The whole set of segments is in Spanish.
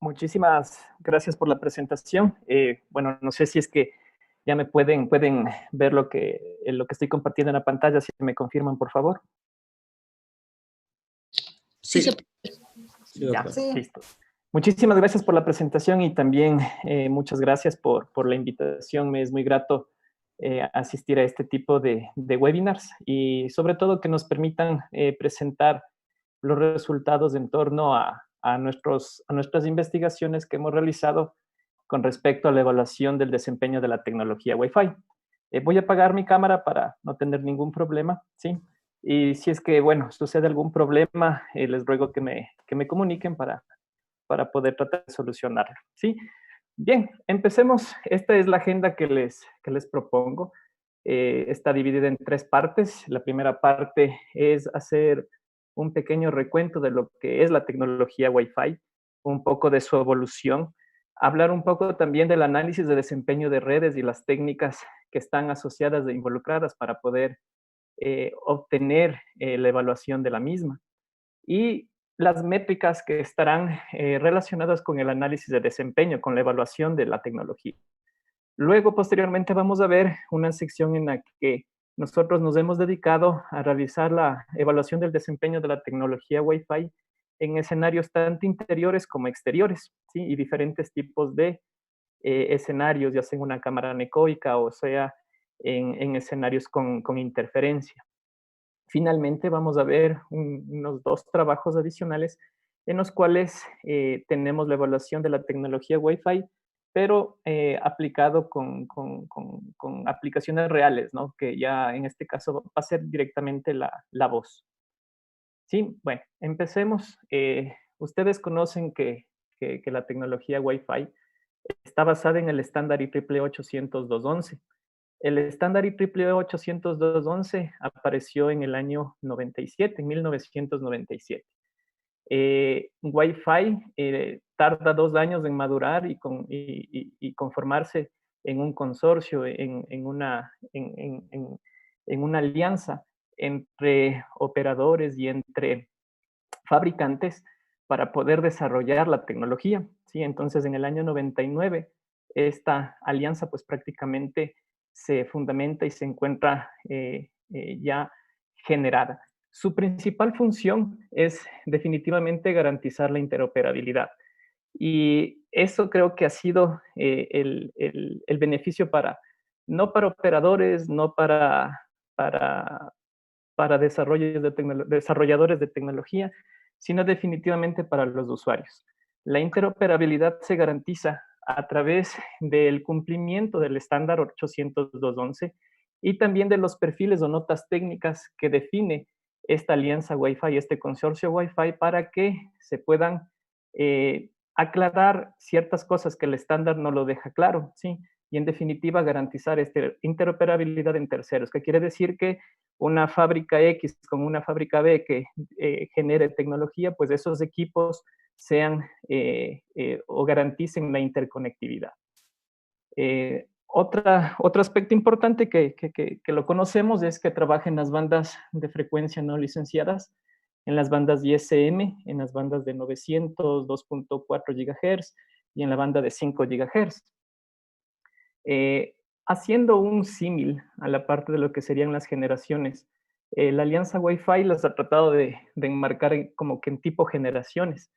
Muchísimas gracias por la presentación. Bueno, no sé si es que ya me pueden ver lo que estoy compartiendo en la pantalla, si me confirman, por favor. Sí, se Sí, sí, Ya, doctor. Sí. listo. Muchísimas gracias por la presentación y también muchas gracias por la invitación. Me es muy grato asistir a este tipo de webinars y sobre todo que nos permitan presentar los resultados en torno a nuestras investigaciones que hemos realizado con respecto a la evaluación del desempeño de la tecnología Wi-Fi. Voy a apagar mi cámara para no tener ningún problema, ¿sí? Y si es que, bueno, sucede algún problema, les ruego que me comuniquen para poder tratar de solucionarlo, ¿sí? Bien, empecemos. Esta es la agenda que les propongo. Está dividida en tres partes. La primera parte es hacer un pequeño recuento de lo que es la tecnología Wi-Fi, un poco de su evolución, hablar un poco también del análisis de desempeño de redes y las técnicas que están asociadas e involucradas para poder obtener la evaluación de la misma y las métricas que estarán relacionadas con el análisis de desempeño, con la evaluación de la tecnología. Luego, posteriormente, vamos a ver una sección en la que nosotros nos hemos dedicado a realizar la evaluación del desempeño de la tecnología Wi-Fi en escenarios tanto interiores como exteriores, ¿sí? Y diferentes tipos de escenarios, ya sea en una cámara anecoica o sea en escenarios con interferencia. Finalmente, vamos a ver unos dos trabajos adicionales en los cuales tenemos la evaluación de la tecnología Wi-Fi, pero aplicado con aplicaciones reales, ¿no? Que ya en este caso va a ser directamente la voz. Sí, bueno, empecemos. Ustedes conocen que la tecnología Wi-Fi está basada en el estándar IEEE 802.11. El estándar IEEE 802.11 apareció en el año 97, en 1997. Wi-Fi tarda 2 años en madurar y conformarse en un consorcio, en una alianza entre operadores y entre fabricantes para poder desarrollar la tecnología, ¿sí? Entonces, en el año 99, esta alianza pues prácticamente se fundamenta y se encuentra ya generada. Su principal función es definitivamente garantizar la interoperabilidad. Y eso creo que ha sido el beneficio no para operadores, no para desarrolladores de tecnología, sino definitivamente para los usuarios. La interoperabilidad se garantiza a través del cumplimiento del estándar 802.11 y también de los perfiles o notas técnicas que define esta alianza Wi-Fi, este consorcio Wi-Fi, para que se puedan aclarar ciertas cosas que el estándar no lo deja claro, ¿sí? Y en definitiva garantizar esta interoperabilidad en terceros, que quiere decir que una fábrica X con una fábrica B que genere tecnología, pues esos equipos sean o garanticen la interconectividad. Otro aspecto importante que lo conocemos es que trabaja en las bandas de frecuencia no licenciadas, en las bandas ISM, en las bandas de 900, 2.4 GHz y en la banda de 5 GHz. Haciendo un símil a la parte de lo que serían las generaciones, la alianza Wi-Fi las ha tratado de enmarcar como que en tipo generaciones.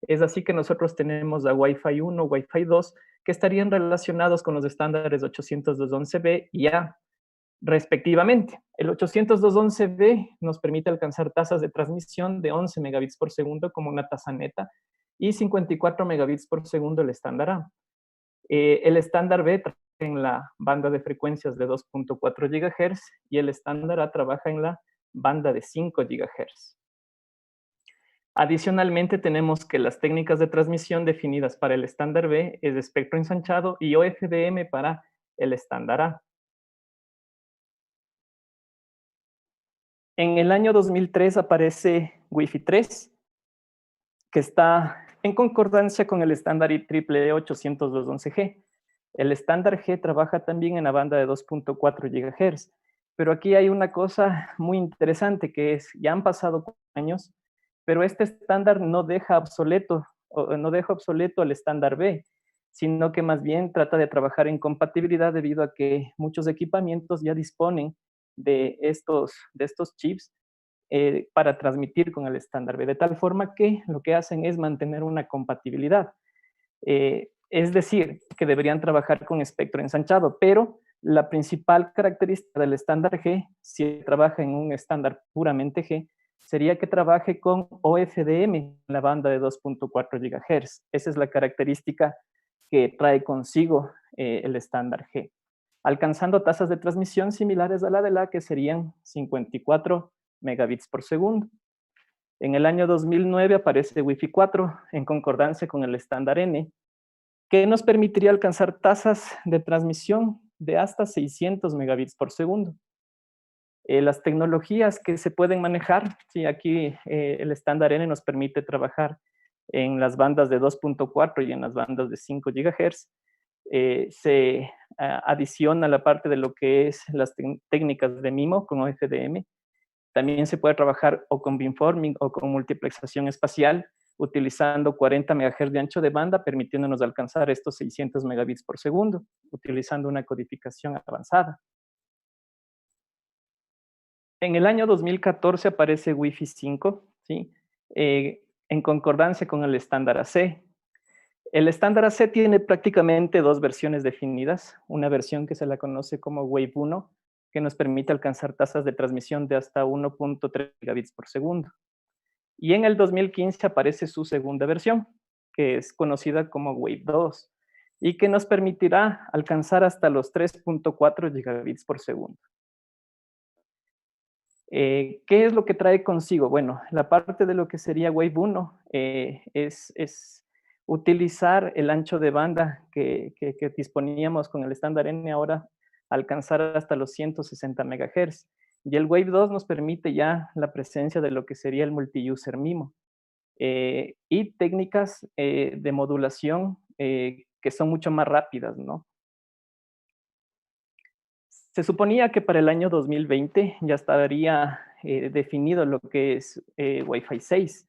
Es así que nosotros tenemos a Wi-Fi 1, Wi-Fi 2, que estarían relacionados con los estándares 802.11b y A, respectivamente. El 802.11b nos permite alcanzar tasas de transmisión de 11 megabits por segundo como una tasa neta y 54 megabits por segundo el estándar A. El estándar B trabaja en la banda de frecuencias de 2.4 GHz y el estándar A trabaja en la banda de 5 GHz. Adicionalmente, tenemos que las técnicas de transmisión definidas para el estándar B es espectro ensanchado y OFDM para el estándar A. En el año 2003 aparece Wi-Fi 3, que está en concordancia con el estándar IEEE 802.11g. El estándar G trabaja también en la banda de 2.4 GHz, pero aquí hay una cosa muy interesante que es, ya han pasado años, pero este estándar no deja obsoleto no deja obsoleto el estándar B, sino que más bien trata de trabajar en compatibilidad debido a que muchos equipamientos ya disponen de estos chips para transmitir con el estándar B, de tal forma que lo que hacen es mantener una compatibilidad. Es decir, que deberían trabajar con espectro ensanchado, pero la principal característica del estándar G, si trabaja en un estándar puramente G, sería que trabaje con OFDM en la banda de 2.4 GHz. Esa es la característica que trae consigo el estándar G, alcanzando tasas de transmisión similares a la de la que serían 54 megabits por segundo. En el año 2009 aparece Wi-Fi 4 en concordancia con el estándar N, que nos permitiría alcanzar tasas de transmisión de hasta 600 megabits por segundo. Las tecnologías que se pueden manejar, sí, aquí el estándar N nos permite trabajar en las bandas de 2.4 y en las bandas de 5 GHz. Se adiciona la parte de lo que es las técnicas de MIMO con OFDM. También se puede trabajar o con beamforming o con multiplexación espacial, utilizando 40 MHz de ancho de banda, permitiéndonos alcanzar estos 600 megabits por segundo, utilizando una codificación avanzada. En el año 2014 aparece Wi-Fi 5, ¿sí? En concordancia con el estándar AC. El estándar AC tiene prácticamente dos versiones definidas. Una versión que se la conoce como Wave 1, que nos permite alcanzar tasas de transmisión de hasta 1.3 gigabits por segundo. Y en el 2015 aparece su segunda versión, que es conocida como Wave 2, y que nos permitirá alcanzar hasta los 3.4 gigabits por segundo. ¿Qué es lo que trae consigo? Bueno, la parte de lo que sería Wave 1 es utilizar el ancho de banda que disponíamos con el estándar N, ahora alcanzar hasta los 160 MHz. Y el Wave 2 nos permite ya la presencia de lo que sería el multi-user MIMO. Y técnicas de modulación que son mucho más rápidas, ¿no? Se suponía que para el año 2020 ya estaría definido lo que es Wi-Fi 6.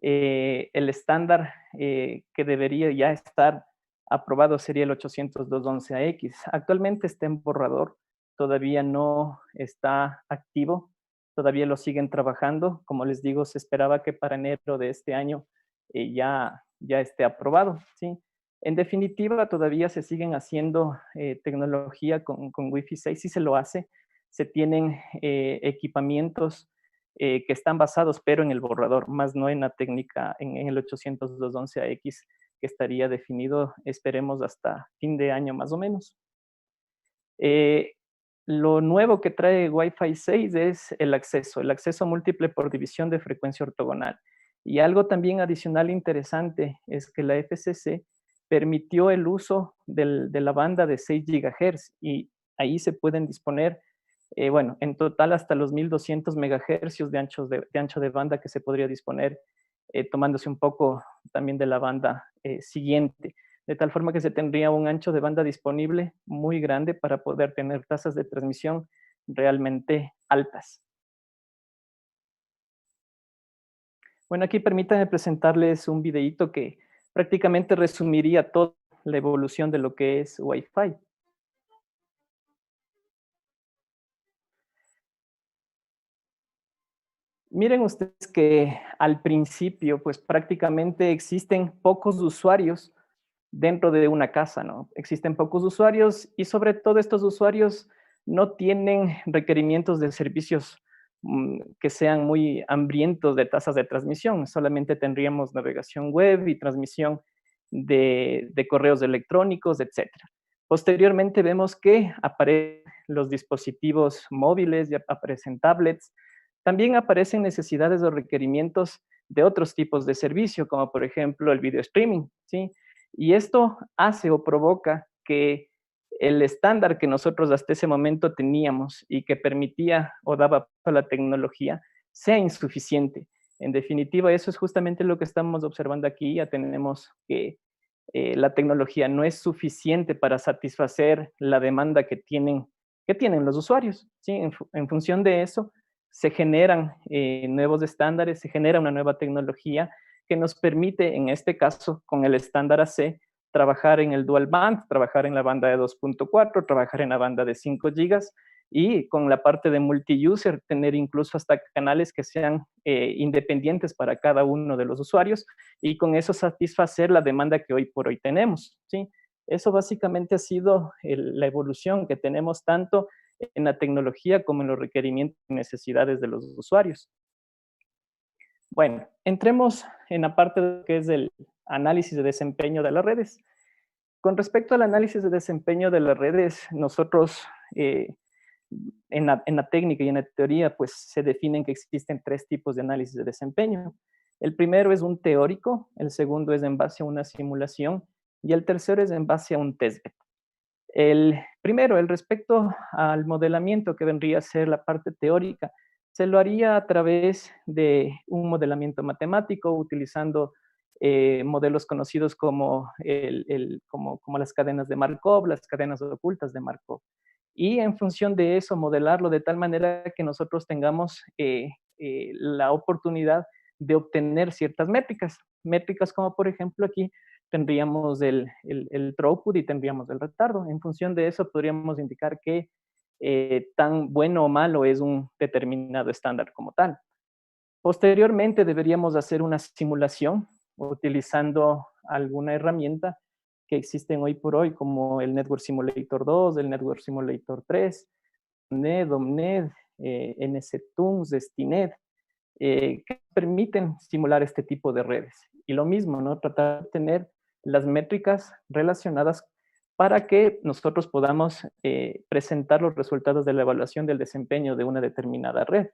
El estándar que debería ya estar aprobado sería el 802.11ax. Actualmente está en borrador, todavía no está activo, todavía lo siguen trabajando. Como les digo, se esperaba que para enero de este año ya esté aprobado, ¿sí? En definitiva, todavía se siguen haciendo tecnología con Wi-Fi 6, sí se lo hace. Se tienen equipamientos que están basados, pero en el borrador, más no en la técnica, en el 802.11ax, que estaría definido, esperemos, hasta fin de año más o menos. Lo nuevo que trae Wi-Fi 6 es el acceso múltiple por división de frecuencia ortogonal. Y algo también adicional interesante es que la FCC permitió el uso de la banda de 6 GHz y ahí se pueden disponer, bueno, en total hasta los 1200 megahercios de ancho de banda que se podría disponer, tomándose un poco también de la banda siguiente, de tal forma que se tendría un ancho de banda disponible muy grande para poder tener tasas de transmisión realmente altas. Bueno, aquí permítanme presentarles un videíto que prácticamente resumiría toda la evolución de lo que es Wi-Fi. Miren ustedes que al principio, pues prácticamente existen pocos usuarios dentro de una casa, ¿no? Existen pocos usuarios y sobre todo estos usuarios no tienen requerimientos de servicios que sean muy hambrientos de tasas de transmisión. Solamente tendríamos navegación web y transmisión de correos electrónicos, etcétera. Posteriormente vemos que aparecen los dispositivos móviles, ya aparecen tablets, también aparecen necesidades o requerimientos de otros tipos de servicio, como por ejemplo el video streaming, ¿sí? Y esto hace o provoca que el estándar que nosotros hasta ese momento teníamos y que permitía o daba a la tecnología sea insuficiente. En definitiva, eso es justamente lo que estamos observando aquí. Ya tenemos que la tecnología no es suficiente para satisfacer la demanda que tienen los usuarios, ¿sí? En función de eso, se generan nuevos estándares, se genera una nueva tecnología que nos permite, en este caso, con el estándar AC, trabajar en el dual band, trabajar en la banda de 2.4, trabajar en la banda de 5 gigas, y con la parte de multi-user, tener incluso hasta canales que sean independientes para cada uno de los usuarios, y con eso satisfacer la demanda que hoy por hoy tenemos, ¿sí? Eso básicamente ha sido la evolución que tenemos tanto en la tecnología como en los requerimientos y necesidades de los usuarios. Bueno, entremos en la parte que es el análisis de desempeño de las redes. Con respecto al análisis de desempeño de las redes, nosotros en la técnica y en la teoría, pues se definen que existen tres tipos de análisis de desempeño. El primero es un teórico, el segundo es en base a una simulación y el tercero es en base a un testbed. El primero, el respecto al modelamiento que vendría a ser la parte teórica, se lo haría a través de un modelamiento matemático utilizando modelos conocidos como las cadenas de Markov, las cadenas ocultas de Markov. Y en función de eso, modelarlo de tal manera que nosotros tengamos la oportunidad de obtener ciertas métricas. Métricas como, por ejemplo, aquí tendríamos el throughput y tendríamos el retardo. En función de eso, podríamos indicar qué tan bueno o malo es un determinado estándar como tal. Posteriormente, deberíamos hacer una simulación utilizando alguna herramienta que existen hoy por hoy, como el Network Simulator 2, el Network Simulator 3, NED, OMNED, NCTUNS, STINET, que permiten simular este tipo de redes. Y lo mismo, ¿no? Tratar de tener las métricas relacionadas para que nosotros podamos presentar los resultados de la evaluación del desempeño de una determinada red.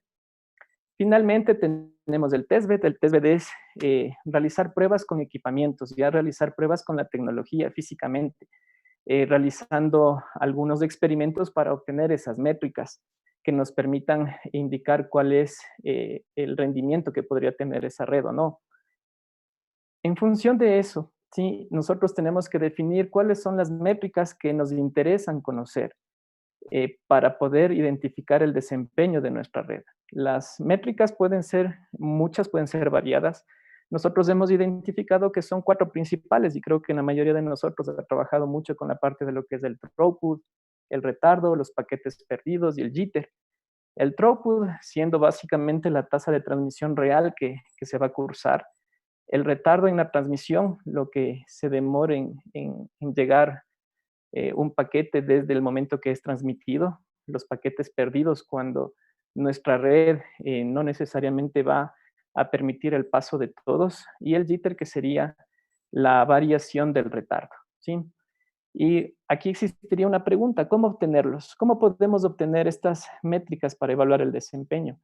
Finalmente tenemos el testbed. El testbed es realizar pruebas con equipamientos, ya realizar pruebas con la tecnología físicamente, realizando algunos experimentos para obtener esas métricas que nos permitan indicar cuál es el rendimiento que podría tener esa red o no. En función de eso, ¿sí? Nosotros tenemos que definir cuáles son las métricas que nos interesan conocer para poder identificar el desempeño de nuestra red. Las métricas pueden ser muchas, pueden ser variadas. Nosotros hemos identificado que son 4 principales y creo que la mayoría de nosotros ha trabajado mucho con la parte de lo que es el throughput, el retardo, los paquetes perdidos y el jitter. El throughput siendo básicamente la tasa de transmisión real que se va a cursar. El retardo en la transmisión, lo que se demora en llegar un paquete desde el momento que es transmitido, los paquetes perdidos cuando nuestra red no necesariamente va a permitir el paso de todos, y el jitter, que sería la variación del retardo, ¿sí? Y aquí existiría una pregunta: ¿cómo obtenerlos? ¿Cómo podemos obtener estas métricas para evaluar el desempeño?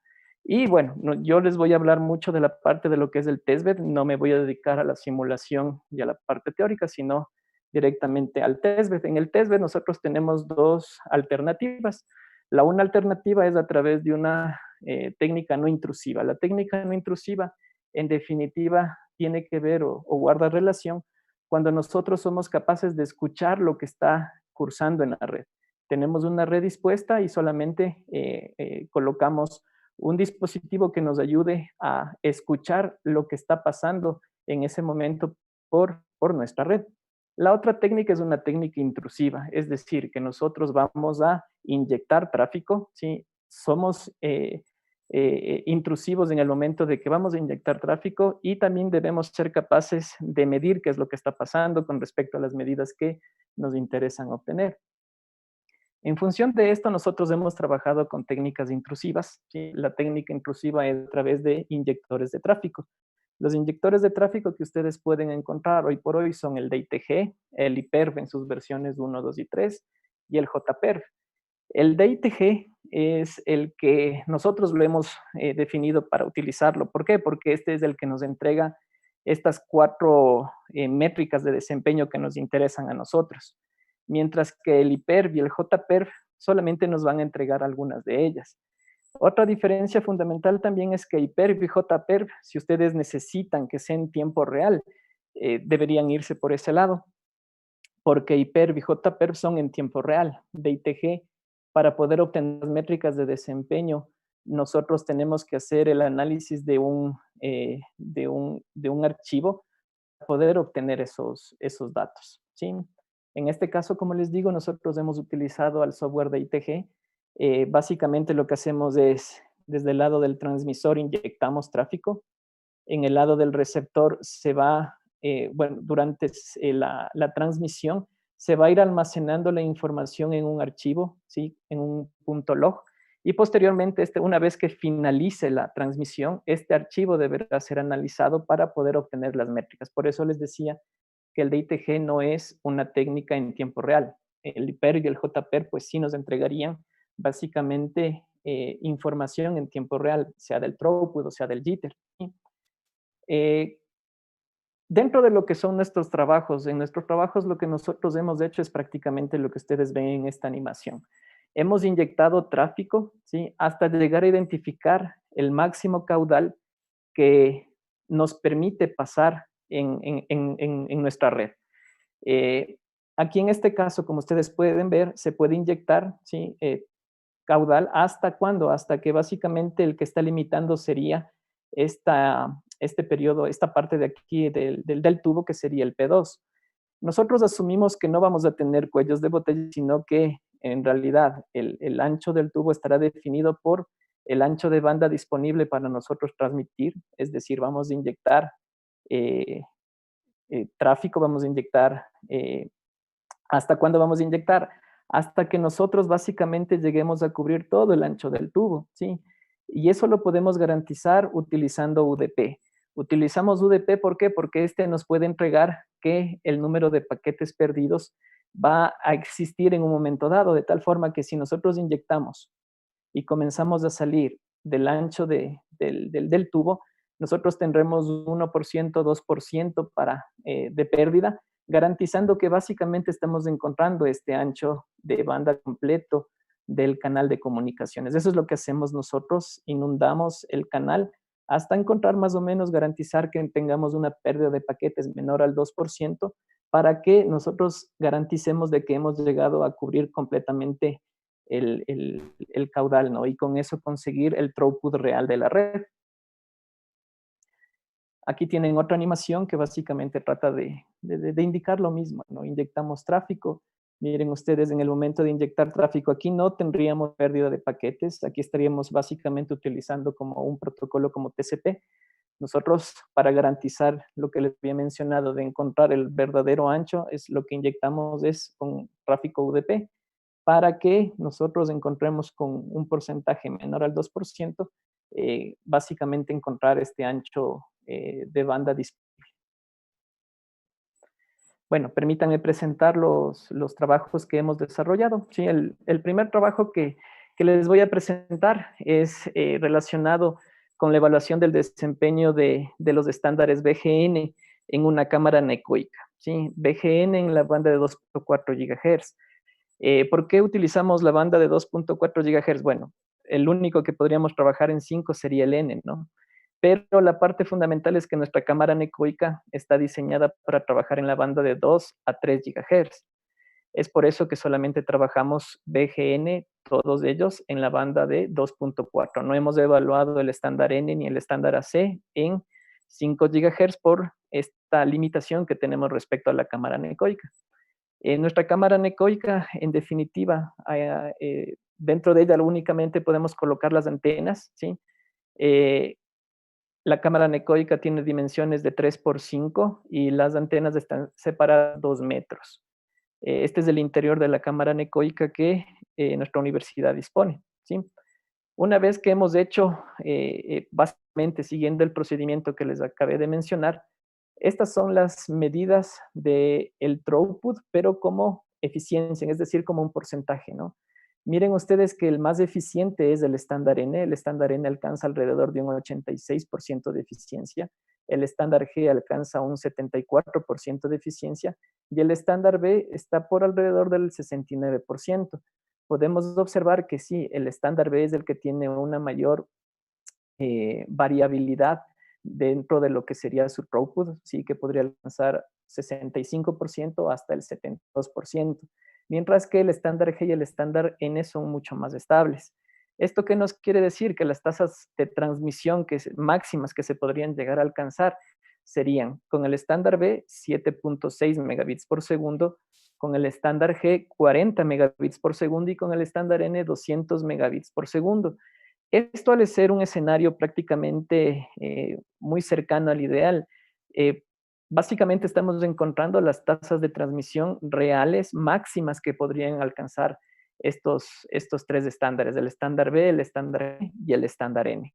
Y bueno, yo les voy a hablar mucho de la parte de lo que es el testbed, no me voy a dedicar a la simulación y a la parte teórica, sino directamente al testbed. En el testbed nosotros tenemos dos alternativas. La una alternativa es a través de una técnica no intrusiva. La técnica no intrusiva, en definitiva, tiene que ver o guarda relación cuando nosotros somos capaces de escuchar lo que está cursando en la red. Tenemos una red dispuesta y solamente colocamos un dispositivo que nos ayude a escuchar lo que está pasando en ese momento por nuestra red. La otra técnica es una técnica intrusiva, es decir, que nosotros vamos a inyectar tráfico, ¿sí? Somos intrusivos en el momento de que vamos a inyectar tráfico, y también debemos ser capaces de medir qué es lo que está pasando con respecto a las medidas que nos interesan obtener. En función de esto, nosotros hemos trabajado con técnicas intrusivas, ¿sí? La técnica intrusiva es a través de inyectores de tráfico. Los inyectores de tráfico que ustedes pueden encontrar hoy por hoy son el DITG, el IPERV en sus versiones 1, 2 y 3, y el JPERV. El DITG es el que nosotros lo hemos definido para utilizarlo. ¿Por qué? Porque este es el que nos entrega estas 4 métricas de desempeño que nos interesan a nosotros, mientras que el IPERV y el JPERV solamente nos van a entregar algunas de ellas. Otra diferencia fundamental también es que IPERV y JPERV, si ustedes necesitan que sea en tiempo real, deberían irse por ese lado, porque IPERV y JPERV son en tiempo real. DITG, para poder obtener métricas de desempeño nosotros tenemos que hacer el análisis de un archivo para poder obtener esos datos, ¿sí? En este caso, como les digo, nosotros hemos utilizado al software de ITG. Básicamente lo que hacemos es, desde el lado del transmisor inyectamos tráfico, en el lado del receptor se va, bueno, durante la transmisión, se va a ir almacenando la información en un archivo, ¿sí? En un .log, y posteriormente, una vez que finalice la transmisión, este archivo deberá ser analizado para poder obtener las métricas. Por eso les decía que el DITG no es una técnica en tiempo real. El IPER y el JPER pues sí nos entregarían básicamente información en tiempo real, sea del throughput o sea del jitter. ¿Sí? Dentro de lo que son nuestros trabajos, en nuestros trabajos lo que nosotros hemos hecho es prácticamente lo que ustedes ven en esta animación. Hemos inyectado tráfico, ¿sí? Hasta llegar a identificar el máximo caudal que nos permite pasar en nuestra red. Aquí en este caso, como ustedes pueden ver, se puede inyectar, ¿sí? Caudal, ¿hasta cuándo? Hasta que básicamente el que está limitando sería este periodo, esta parte de aquí del tubo, que sería el P2. Nosotros asumimos que no vamos a tener cuellos de botella, sino que en realidad el ancho del tubo estará definido por el ancho de banda disponible para nosotros transmitir, es decir, vamos a inyectar tráfico, vamos a inyectar, ¿hasta cuándo vamos a inyectar? Hasta que nosotros básicamente lleguemos a cubrir todo el ancho del tubo, ¿sí? Y eso lo podemos garantizar utilizando UDP. Utilizamos UDP, ¿por qué? Porque este nos puede entregar que el número de paquetes perdidos va a existir en un momento dado, de tal forma que si nosotros inyectamos y comenzamos a salir del ancho del tubo, nosotros tendremos 1%, 2% de pérdida, garantizando que básicamente estamos encontrando este ancho de banda completo del canal de comunicaciones. Eso es lo que hacemos nosotros, inundamos el canal hasta encontrar más o menos, garantizar que tengamos una pérdida de paquetes menor al 2%, para que nosotros garanticemos de que hemos llegado a cubrir completamente el caudal, ¿no? Y con eso conseguir el throughput real de la red. Aquí tienen otra animación que básicamente trata de indicar lo mismo, ¿no? Inyectamos tráfico. Miren ustedes, en el momento de inyectar tráfico, aquí no tendríamos pérdida de paquetes. Aquí estaríamos básicamente utilizando como un protocolo como TCP. Nosotros, para garantizar lo que les había mencionado de encontrar el verdadero ancho, es lo que inyectamos es con tráfico UDP, para que nosotros encontremos con un porcentaje menor al 2%, básicamente encontrar este ancho de banda disponible. Bueno, permítanme presentar los trabajos que hemos desarrollado. Sí, el primer trabajo que les voy a presentar es relacionado con la evaluación del desempeño de los estándares BGN en una cámara anecoica. ¿Sí? BGN en la banda de 2.4 GHz. ¿Por qué utilizamos la banda de 2.4 GHz? Bueno, el único que podríamos trabajar en 5 sería el N, ¿no? Pero la parte fundamental es que nuestra cámara anecoica está diseñada para trabajar en la banda de 2 a 3 GHz. Es por eso que solamente trabajamos BGN, todos ellos, en la banda de 2.4. No hemos evaluado el estándar N ni el estándar AC en 5 GHz por esta limitación que tenemos respecto a la cámara anecoica. Nuestra cámara anecoica, en definitiva, dentro de ella únicamente podemos colocar las antenas, ¿sí? La cámara anecoica tiene dimensiones de 3 por 5 y las antenas están separadas 2 metros. Este es el interior de la cámara anecoica que nuestra universidad dispone, ¿sí? Una vez que hemos hecho, básicamente siguiendo el procedimiento que les acabé de mencionar, estas son las medidas del throughput, pero como eficiencia, es decir, como un porcentaje, ¿no? Miren ustedes que el más eficiente es el estándar N. El estándar N alcanza alrededor de un 86% de eficiencia. El estándar G alcanza un 74% de eficiencia y el estándar B está por alrededor del 69%. Podemos observar que sí, el estándar B es el que tiene una mayor variabilidad dentro de lo que sería su throughput, sí que podría alcanzar 65% hasta el 72%, mientras que el estándar G y el estándar N son mucho más estables. ¿Esto qué nos quiere decir? Que las tasas de transmisión máximas que se podrían llegar a alcanzar serían con el estándar B 7.6 megabits por segundo, con el estándar G 40 megabits por segundo y con el estándar N 200 megabits por segundo. Esto al ser un escenario prácticamente muy cercano al ideal, eh, básicamente estamos encontrando las tasas de transmisión reales máximas que podrían alcanzar estos tres estándares, el estándar B, el estándar E y el estándar N.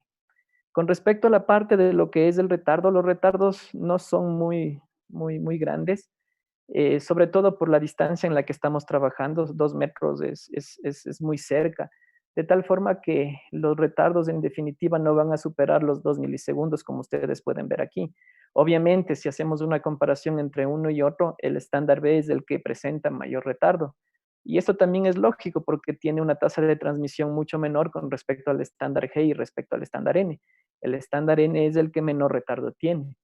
Con respecto a la parte de lo que es el retardo, los retardos no son muy grandes, sobre todo por la distancia en la que estamos trabajando, 2 metros es muy cerca, de tal forma que los retardos en definitiva no van a superar los 2 milisegundos como ustedes pueden ver aquí. Obviamente, si hacemos una comparación entre uno y otro, el estándar B es el que presenta mayor retardo. Y esto también es lógico porque tiene una tasa de transmisión mucho menor con respecto al estándar G y respecto al estándar N. El estándar N es el que menor retardo tiene.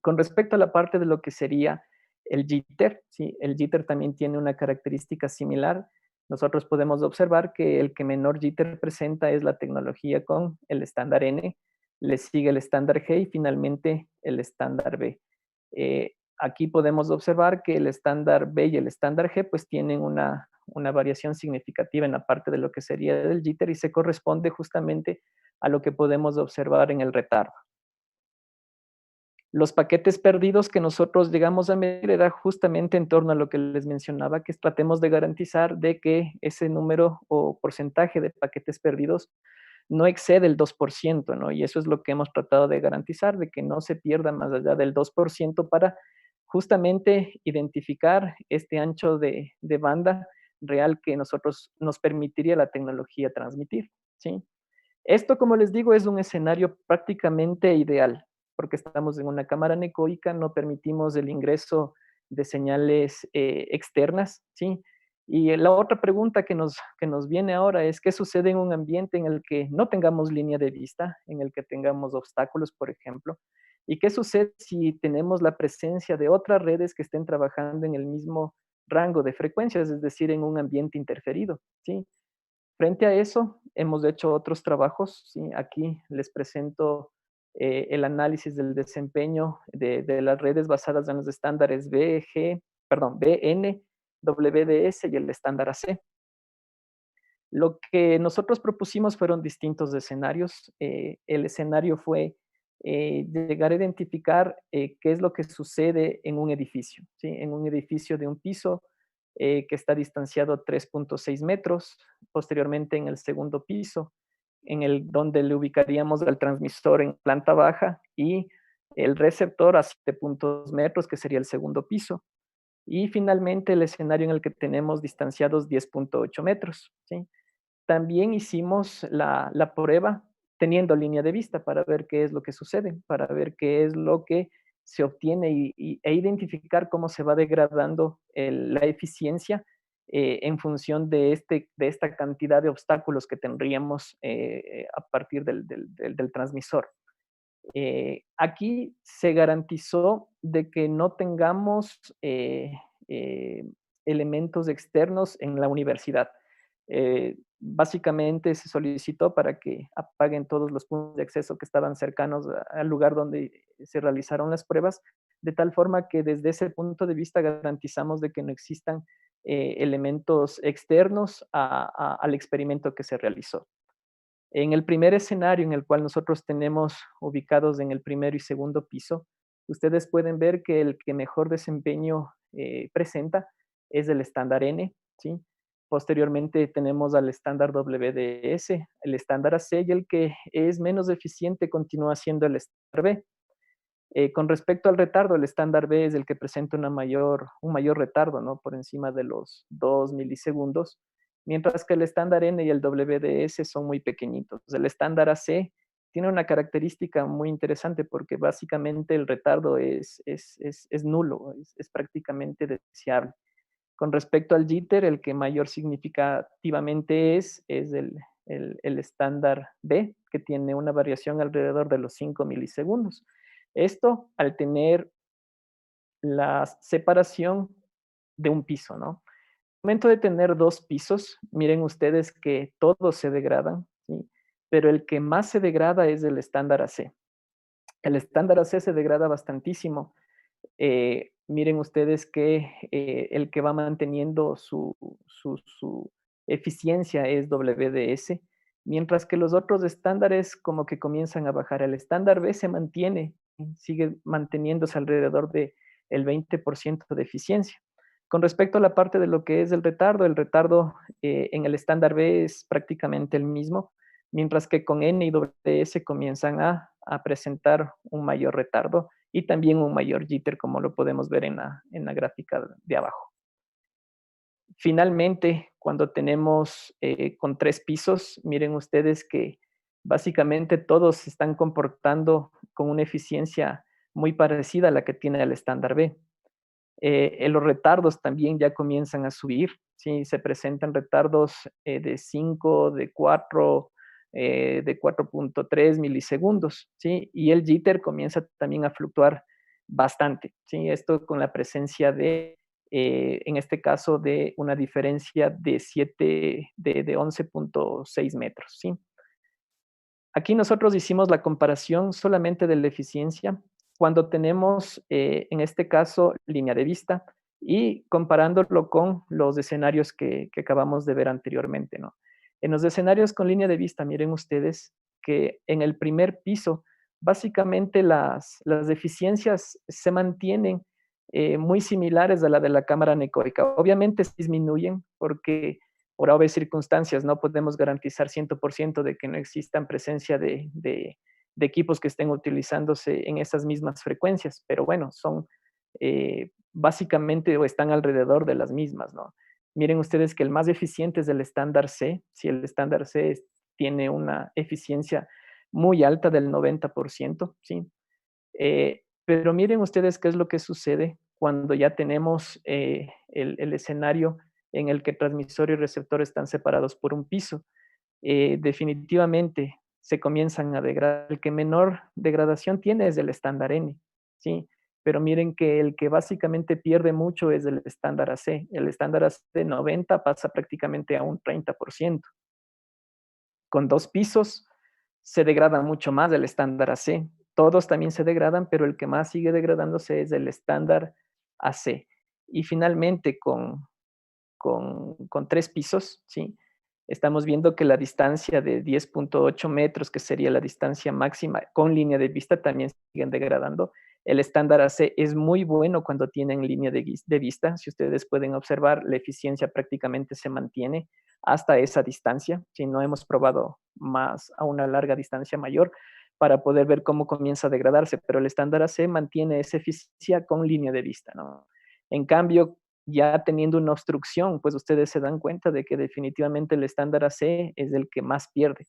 Con respecto a la parte de lo que sería el jitter, ¿sí? El jitter también tiene una característica similar. Nosotros podemos observar que el que menor jitter presenta es la tecnología con el estándar N, le sigue el estándar G y finalmente el estándar B. Aquí podemos observar que el estándar B y el estándar G pues tienen una variación significativa en la parte de lo que sería el jitter y se corresponde justamente a lo que podemos observar en el retardo. Los paquetes perdidos que nosotros llegamos a medir era justamente en torno a lo que les mencionaba, que tratemos de garantizar de que ese número o porcentaje de paquetes perdidos no excede el 2%, ¿no? Y eso es lo que hemos tratado de garantizar, de que no se pierda más allá del 2% para justamente identificar este ancho de banda real que nosotros nos permitiría la tecnología transmitir, ¿sí? Esto, como les digo, es un escenario prácticamente ideal, porque estamos en una cámara anecoica, no permitimos el ingreso de señales externas, ¿sí? Y la otra pregunta que nos viene ahora es, ¿qué sucede en un ambiente en el que no tengamos línea de vista, en el que tengamos obstáculos, por ejemplo? ¿Y qué sucede si tenemos la presencia de otras redes que estén trabajando en el mismo rango de frecuencias, es decir, en un ambiente interferido, ¿sí? Frente a eso, hemos hecho otros trabajos. ¿Sí? Aquí les presento el análisis del desempeño de las redes basadas en los estándares BN, WDS y el estándar AC. Lo que nosotros propusimos fueron distintos escenarios. El escenario fue llegar a identificar qué es lo que sucede en un edificio, ¿sí? En un edificio de un piso que está distanciado 3.6 metros, posteriormente en el segundo piso, donde le ubicaríamos al transmisor en planta baja y el receptor a 7.2 metros, que sería el segundo piso. Y finalmente el escenario en el que tenemos distanciados 10.8 metros, ¿sí? También hicimos la prueba teniendo línea de vista para ver qué es lo que sucede, para ver qué es lo que se obtiene e identificar cómo se va degradando la eficiencia en función de esta cantidad de obstáculos que tendríamos a partir del transmisor. Aquí se garantizó de que no tengamos eh, elementos externos en la universidad. Básicamente se solicitó para que apaguen todos los puntos de acceso que estaban cercanos al lugar donde se realizaron las pruebas, de tal forma que desde ese punto de vista garantizamos de que no existan elementos externos al experimento que se realizó. En el primer escenario en el cual nosotros tenemos ubicados en el primero y segundo piso, ustedes pueden ver que el que mejor desempeño presenta es el estándar N, ¿sí? Posteriormente tenemos al estándar WDS, el estándar AC y el que es menos eficiente continúa siendo el estándar B. Con respecto al retardo, el estándar B es el que presenta un mayor retardo, ¿no? Por encima de los 2 milisegundos, mientras que el estándar N y el WDS son muy pequeñitos. El estándar AC tiene una característica muy interesante porque básicamente el retardo es nulo, es prácticamente deseable. Con respecto al jitter, el que mayor significativamente es el estándar B, que tiene una variación alrededor de los 5 milisegundos. Esto al tener la separación de un piso, ¿no? momento de tener 2 pisos, miren ustedes que todos se degradan, ¿sí? Pero el que más se degrada es el estándar AC. El estándar AC se degrada bastantísimo. Miren ustedes que el que va manteniendo su eficiencia es WDS, mientras que los otros estándares como que comienzan a bajar. El estándar B se mantiene, sigue manteniéndose alrededor del 20% de eficiencia. Con respecto a la parte de lo que es el retardo en el estándar B es prácticamente el mismo, mientras que con N y WS comienzan a presentar un mayor retardo y también un mayor jitter, como lo podemos ver en la gráfica de abajo. Finalmente, cuando tenemos con 3 pisos, miren ustedes que básicamente todos se están comportando con una eficiencia muy parecida a la que tiene el estándar B. Los retardos también ya comienzan a subir, ¿sí? Se presentan retardos de 5, de 4, de 4.3 milisegundos, ¿sí? Y el jitter comienza también a fluctuar bastante, ¿sí? Esto con la presencia de, en este caso, de una diferencia de 11.6 metros, ¿sí? Aquí nosotros hicimos la comparación solamente de la eficiencia cuando tenemos, en este caso, línea de vista y comparándolo con los escenarios que acabamos de ver anteriormente, ¿no? En los escenarios con línea de vista, miren ustedes que en el primer piso, básicamente las eficiencias se mantienen muy similares a la de la cámara anecoica. Obviamente disminuyen porque por obvias circunstancias no podemos garantizar 100% de que no existan presencia de equipos que estén utilizándose en esas mismas frecuencias, pero bueno, son básicamente o están alrededor de las mismas, ¿no? Miren ustedes que el más eficiente es el estándar C, si el estándar C tiene una eficiencia muy alta del 90%, ¿sí? Pero miren ustedes qué es lo que sucede cuando ya tenemos el escenario en el que transmisor y receptor están separados por un piso. Definitivamente se comienzan a degradar. El que menor degradación tiene es el estándar N, ¿sí? Pero miren que el que básicamente pierde mucho es el estándar AC. El estándar AC de 90 pasa prácticamente a un 30%. Con 2 pisos se degrada mucho más el estándar AC. Todos también se degradan, pero el que más sigue degradándose es el estándar AC. Y finalmente, con 3 pisos, ¿sí? Estamos viendo que la distancia de 10.8 metros, que sería la distancia máxima con línea de vista, también siguen degradando. El estándar AC es muy bueno cuando tienen línea de vista. Si ustedes pueden observar, la eficiencia prácticamente se mantiene hasta esa distancia. Si no hemos probado más a una larga distancia mayor para poder ver cómo comienza a degradarse, pero el estándar AC mantiene esa eficiencia con línea de vista, ¿no? En cambio, ya teniendo una obstrucción, pues ustedes se dan cuenta de que definitivamente el estándar AC es el que más pierde.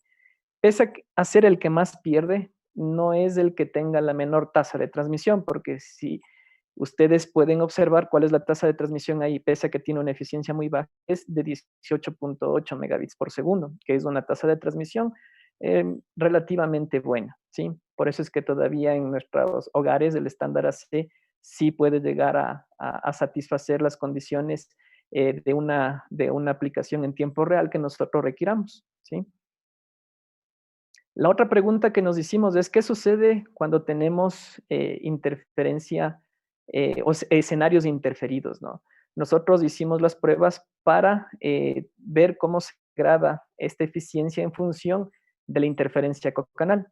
Pese a ser el que más pierde, no es el que tenga la menor tasa de transmisión, porque si ustedes pueden observar cuál es la tasa de transmisión ahí, pese a que tiene una eficiencia muy baja, es de 18.8 megabits por segundo, que es una tasa de transmisión relativamente buena, ¿sí? Por eso es que todavía en nuestros hogares el estándar AC sí puede llegar a satisfacer las condiciones de una aplicación en tiempo real que nosotros requiramos, ¿sí? La otra pregunta que nos hicimos es, ¿qué sucede cuando tenemos interferencia o escenarios interferidos, ¿no? Nosotros hicimos las pruebas para ver cómo se grada esta eficiencia en función de la interferencia cocanal.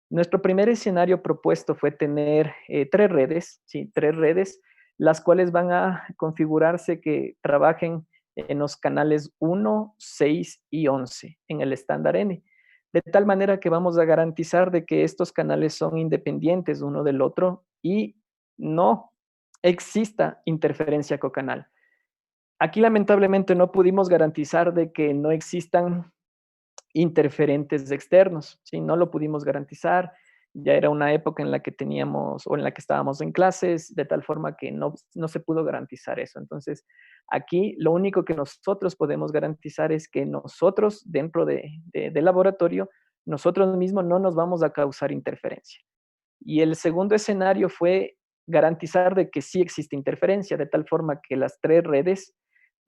Nuestro primer escenario propuesto fue tener 3 redes, ¿sí? 3 redes, las cuales van a configurarse que trabajen en los canales 1, 6 y 11 en el estándar N. De tal manera que vamos a garantizar de que estos canales son independientes uno del otro y no exista interferencia cocanal. Aquí lamentablemente no pudimos garantizar de que no existan interferentes externos, ¿sí? No lo pudimos garantizar, ya era una época en la que teníamos o en la que estábamos en clases, de tal forma que no se pudo garantizar eso. Entonces, aquí lo único que nosotros podemos garantizar es que nosotros dentro del laboratorio, nosotros mismos no nos vamos a causar interferencia. Y el segundo escenario fue garantizar de que sí existe interferencia, de tal forma que las 3 redes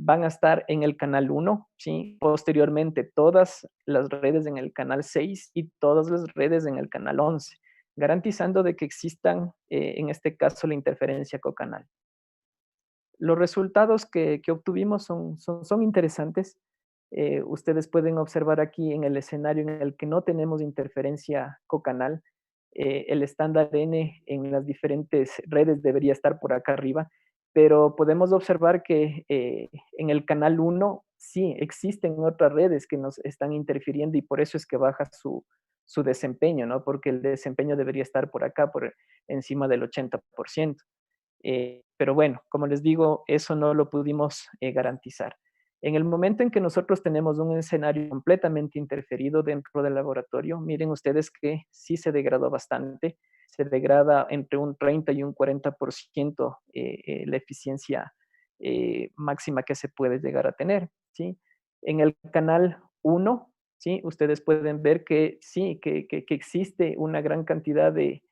van a estar en el canal 1, ¿sí? Posteriormente todas las redes en el canal 6 y todas las redes en el canal 11, garantizando de que existan, en este caso, la interferencia cocanal. Los resultados que obtuvimos son interesantes. Ustedes pueden observar aquí en el escenario en el que no tenemos interferencia cocanal, el estándar N en las diferentes redes debería estar por acá arriba, pero podemos observar que en el canal 1 sí existen otras redes que nos están interfiriendo y por eso es que baja su desempeño, ¿no? Porque el desempeño debería estar por acá, por encima del 80%. Pero bueno, como les digo, eso no lo pudimos garantizar. En el momento en que nosotros tenemos un escenario completamente interferido dentro del laboratorio, miren ustedes que sí se degradó bastante, se degrada entre un 30 y un 40% la eficiencia máxima que se puede llegar a tener, ¿sí? En el canal 1, ¿sí? Ustedes pueden ver que sí, que existe una gran cantidad de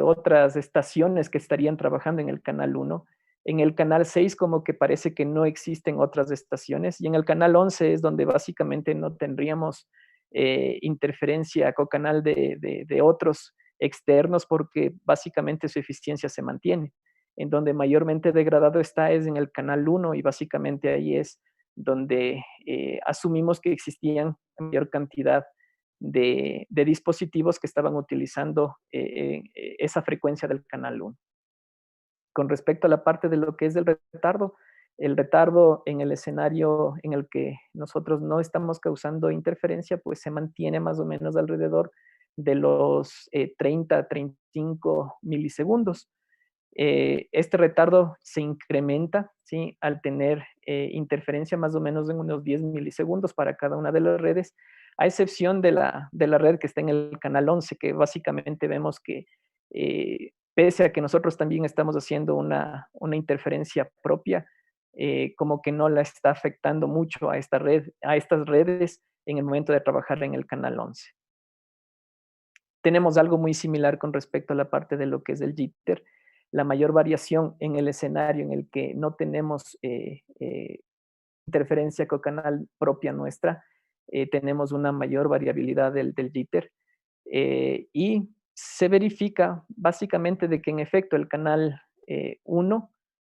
otras estaciones que estarían trabajando en el canal 1. En el canal 6 como que parece que no existen otras estaciones y en el canal 11 es donde básicamente no tendríamos interferencia cocanal de otros externos porque básicamente su eficiencia se mantiene. En donde mayormente degradado está es en el canal 1 y básicamente ahí es donde asumimos que existían mayor cantidad de dispositivos que estaban utilizando esa frecuencia del canal 1. Con respecto a la parte de lo que es el retardo en el escenario en el que nosotros no estamos causando interferencia, pues se mantiene más o menos alrededor de los 30 a 35 milisegundos. Este retardo se incrementa, ¿sí? Al tener interferencia más o menos en unos 10 milisegundos para cada una de las redes, a excepción de la red que está en el canal 11, que básicamente vemos que pese a que nosotros también estamos haciendo una interferencia propia, como que no la está afectando mucho a esta red, a estas redes en el momento de trabajar en el canal 11. Tenemos algo muy similar con respecto a la parte de lo que es el jitter. La mayor variación en el escenario en el que no tenemos interferencia cocanal propia nuestra, tenemos una mayor variabilidad del jitter. Y se verifica básicamente de que en efecto el canal 1,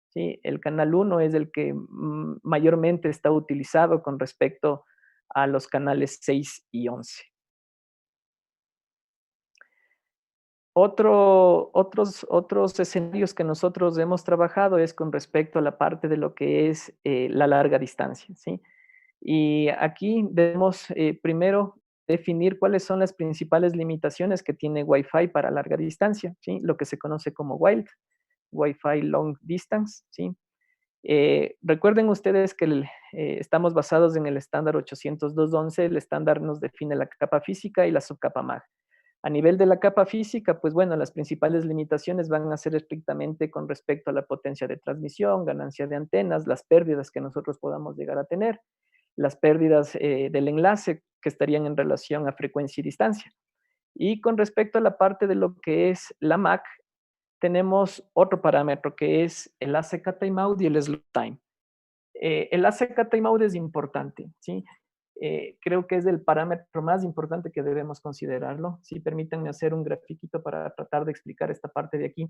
¿sí? El canal 1 es el que mayormente está utilizado con respecto a los canales 6 y 11. Otros escenarios que nosotros hemos trabajado es con respecto a la parte de lo que es la larga distancia, ¿sí? Y aquí debemos primero definir cuáles son las principales limitaciones que tiene Wi-Fi para larga distancia, ¿sí? Lo que se conoce como WILD, Wi-Fi Long Distance, ¿sí? Recuerden ustedes que estamos basados en el estándar 802.11, el estándar nos define la capa física y la subcapa MAG. A nivel de la capa física, pues bueno, las principales limitaciones van a ser estrictamente con respecto a la potencia de transmisión, ganancia de antenas, las pérdidas que nosotros podamos llegar a tener, las pérdidas del enlace que estarían en relación a frecuencia y distancia. Y con respecto a la parte de lo que es la MAC, tenemos otro parámetro que es el ACK timeout y el sleep time. El ACK timeout es importante, ¿sí? Creo que es el parámetro más importante que debemos considerarlo. Sí, permítanme hacer un grafiquito para tratar de explicar esta parte de aquí.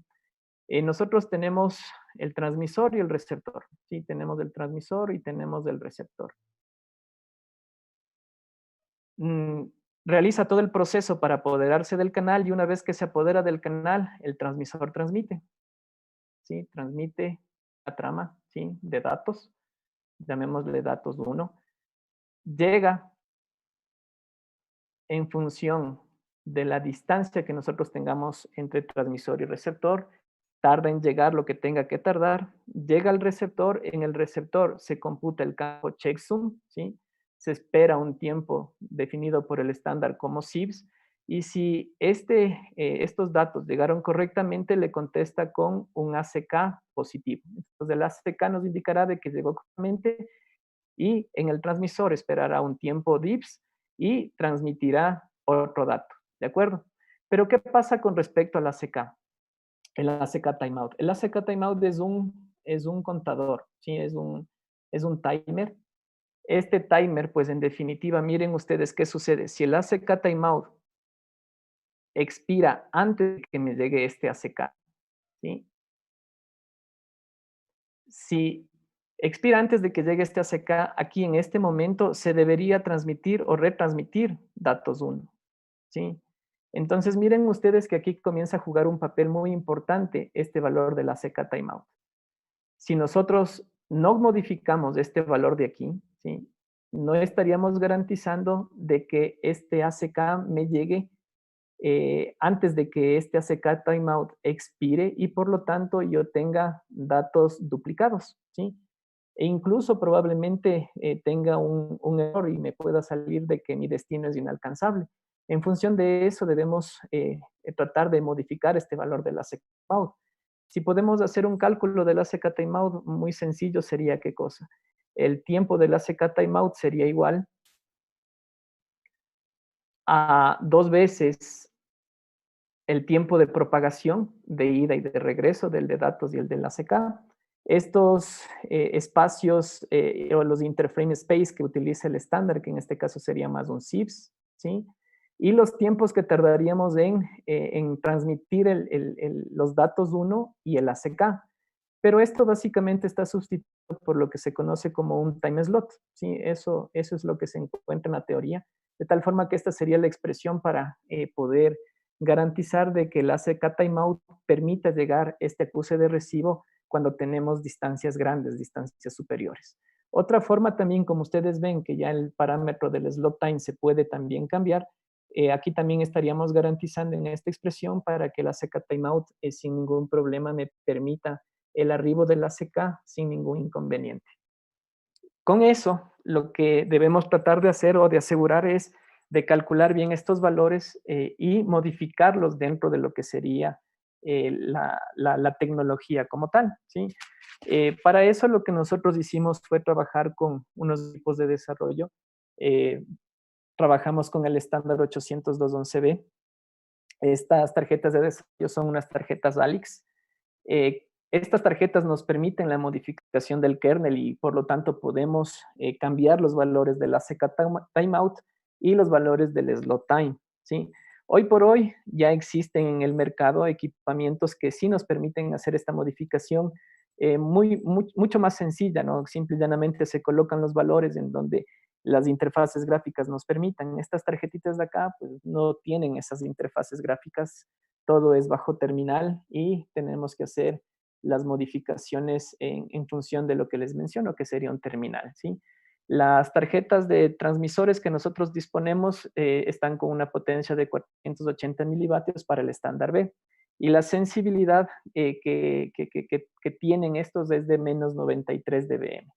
Nosotros tenemos el transmisor y el receptor. Sí, tenemos el transmisor y tenemos el receptor. Mm, realiza todo el proceso para apoderarse del canal y una vez que se apodera del canal, el transmisor transmite. ¿Sí? Transmite la trama, ¿sí? De datos, llamémosle datos 1. Llega en función de la distancia que nosotros tengamos entre transmisor y receptor, tarda en llegar lo que tenga que tardar, llega al receptor, en el receptor se computa el campo checksum, ¿sí? Se espera un tiempo definido por el estándar como SIBS, y si estos datos llegaron correctamente, le contesta con un ACK positivo. Entonces el ACK nos indicará de que llegó correctamente y en el transmisor esperará un tiempo DIPS y transmitirá otro dato, ¿de acuerdo? Pero ¿qué pasa con respecto al ACK? El ACK timeout. El ACK timeout es un contador, ¿sí? es un timer. Este timer, pues en definitiva, miren ustedes qué sucede. Si el ACK timeout expira antes de que me llegue este ACK, ¿sí? Si expira antes de que llegue este ACK, aquí en este momento se debería transmitir o retransmitir datos 1, ¿sí? Entonces miren ustedes que aquí comienza a jugar un papel muy importante este valor del ACK timeout. Si nosotros no modificamos este valor de aquí, ¿sí? No estaríamos garantizando de que este ACK me llegue antes de que este ACK timeout expire y por lo tanto yo tenga datos duplicados, ¿sí? E incluso probablemente tenga un error y me pueda salir de que mi destino es inalcanzable. En función de eso debemos tratar de modificar este valor del ACK timeout. Si podemos hacer un cálculo del ACK timeout muy sencillo sería ¿qué cosa? El tiempo del ACK timeout sería igual a 2 veces el tiempo de propagación de ida y de regreso del de datos y el del ACK. Estos espacios o los interframe space que utiliza el estándar, que en este caso sería más un CIFS, ¿sí? Y los tiempos que tardaríamos en transmitir los datos 1 y el ACK. Pero esto básicamente está sustituido por lo que se conoce como un time slot, ¿sí? Eso es lo que se encuentra en la teoría, de tal forma que esta sería la expresión para poder garantizar de que el ACK timeout permita llegar este acuse de recibo cuando tenemos distancias grandes, distancias superiores. Otra forma también, como ustedes ven, que ya el parámetro del slot time se puede también cambiar, aquí también estaríamos garantizando en esta expresión para que el ACK timeout sin ningún problema me permita el arribo del ACK sin ningún inconveniente. Con eso, lo que debemos tratar de hacer o de asegurar es de calcular bien estos valores y modificarlos dentro de lo que sería la tecnología como tal, ¿sí? Para eso lo que nosotros hicimos fue trabajar con unos equipos de desarrollo. Trabajamos con el estándar 802.11b. Estas tarjetas de desarrollo son unas tarjetas ALIX. Estas tarjetas nos permiten la modificación del kernel y por lo tanto podemos cambiar los valores del ACK timeout y los valores del slot time, ¿sí? Hoy por hoy ya existen en el mercado equipamientos que sí nos permiten hacer esta modificación mucho más sencilla, ¿no? Simple y llanamente se colocan los valores en donde las interfaces gráficas nos permitan. Estas tarjetitas de acá pues no tienen esas interfaces gráficas, todo es bajo terminal y tenemos que hacer las modificaciones en función de lo que les menciono, que sería un terminal, ¿sí? Las tarjetas de transmisores que nosotros disponemos están con una potencia de 480 milivatios para el estándar B y la sensibilidad que tienen estos es de menos 93 dBm.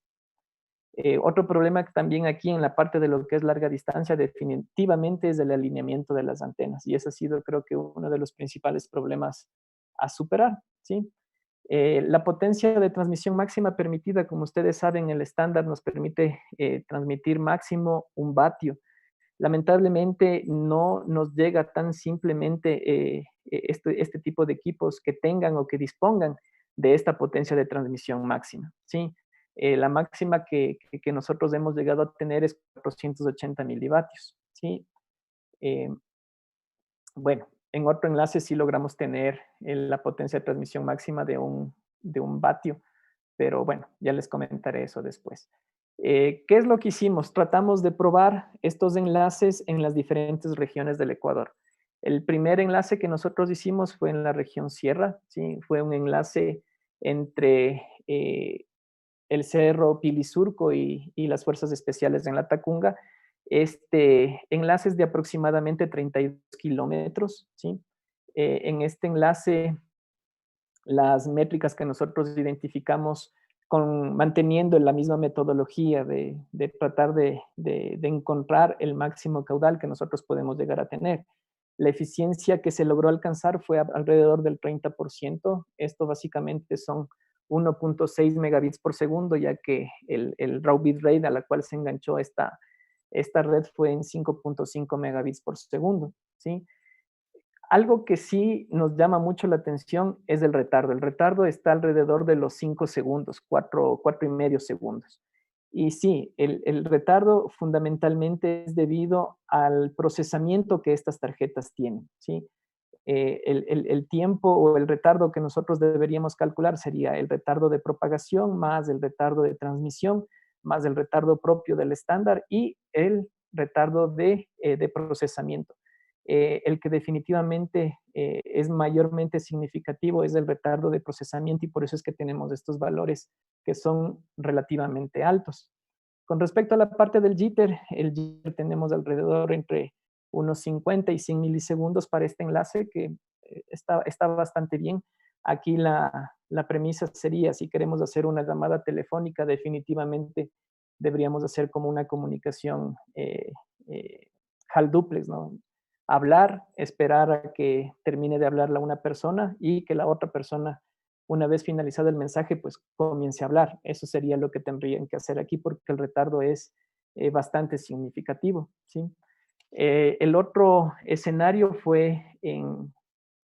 Otro problema que también aquí en la parte de lo que es larga distancia definitivamente es el alineamiento de las antenas y ese ha sido creo que uno de los principales problemas a superar, ¿sí? La potencia de transmisión máxima permitida, como ustedes saben, el estándar nos permite transmitir máximo 1 vatio. Lamentablemente no nos llega tan simplemente este tipo de equipos que tengan o que dispongan de esta potencia de transmisión máxima, ¿sí? La máxima que nosotros hemos llegado a tener es 480 milivatios, ¿sí? Eh, bueno, en otro enlace sí logramos tener la potencia de transmisión máxima de un vatio, pero bueno, ya les comentaré eso después. ¿Qué es lo que hicimos? Tratamos de probar estos enlaces en las diferentes regiones del Ecuador. El primer enlace que nosotros hicimos fue en la región Sierra, ¿sí? Fue un enlace entre el Cerro Pilisurco y las Fuerzas Especiales en la Tacunga. Este enlace es de aproximadamente 32 kilómetros, ¿sí? En este enlace, las métricas que nosotros identificamos manteniendo la misma metodología de tratar de encontrar el máximo caudal que nosotros podemos llegar a tener. La eficiencia que se logró alcanzar fue alrededor del 30%. Esto básicamente son 1.6 megabits por segundo, ya que el raw bitrate a la cual se enganchó esta red fue en 5.5 megabits por segundo, ¿sí? Algo que sí nos llama mucho la atención es el retardo. El retardo está alrededor de los 5 segundos, 4 y medio segundos. Y sí, el retardo fundamentalmente es debido al procesamiento que estas tarjetas tienen, ¿sí? El tiempo o el retardo que nosotros deberíamos calcular sería el retardo de propagación más el retardo de transmisión, más el retardo propio del estándar y el retardo de procesamiento. El que definitivamente es mayormente significativo es el retardo de procesamiento y por eso es que tenemos estos valores que son relativamente altos. Con respecto a la parte del jitter, el jitter tenemos alrededor entre unos 50 y 100 milisegundos para este enlace, que está bastante bien. Aquí la premisa sería, si queremos hacer una llamada telefónica, definitivamente deberíamos hacer como una comunicación HAL duplex, ¿no? Hablar, esperar a que termine de hablarla una persona y que la otra persona, una vez finalizado el mensaje, pues comience a hablar. Eso sería lo que tendrían que hacer aquí porque el retardo es bastante significativo, ¿sí? El otro escenario fue en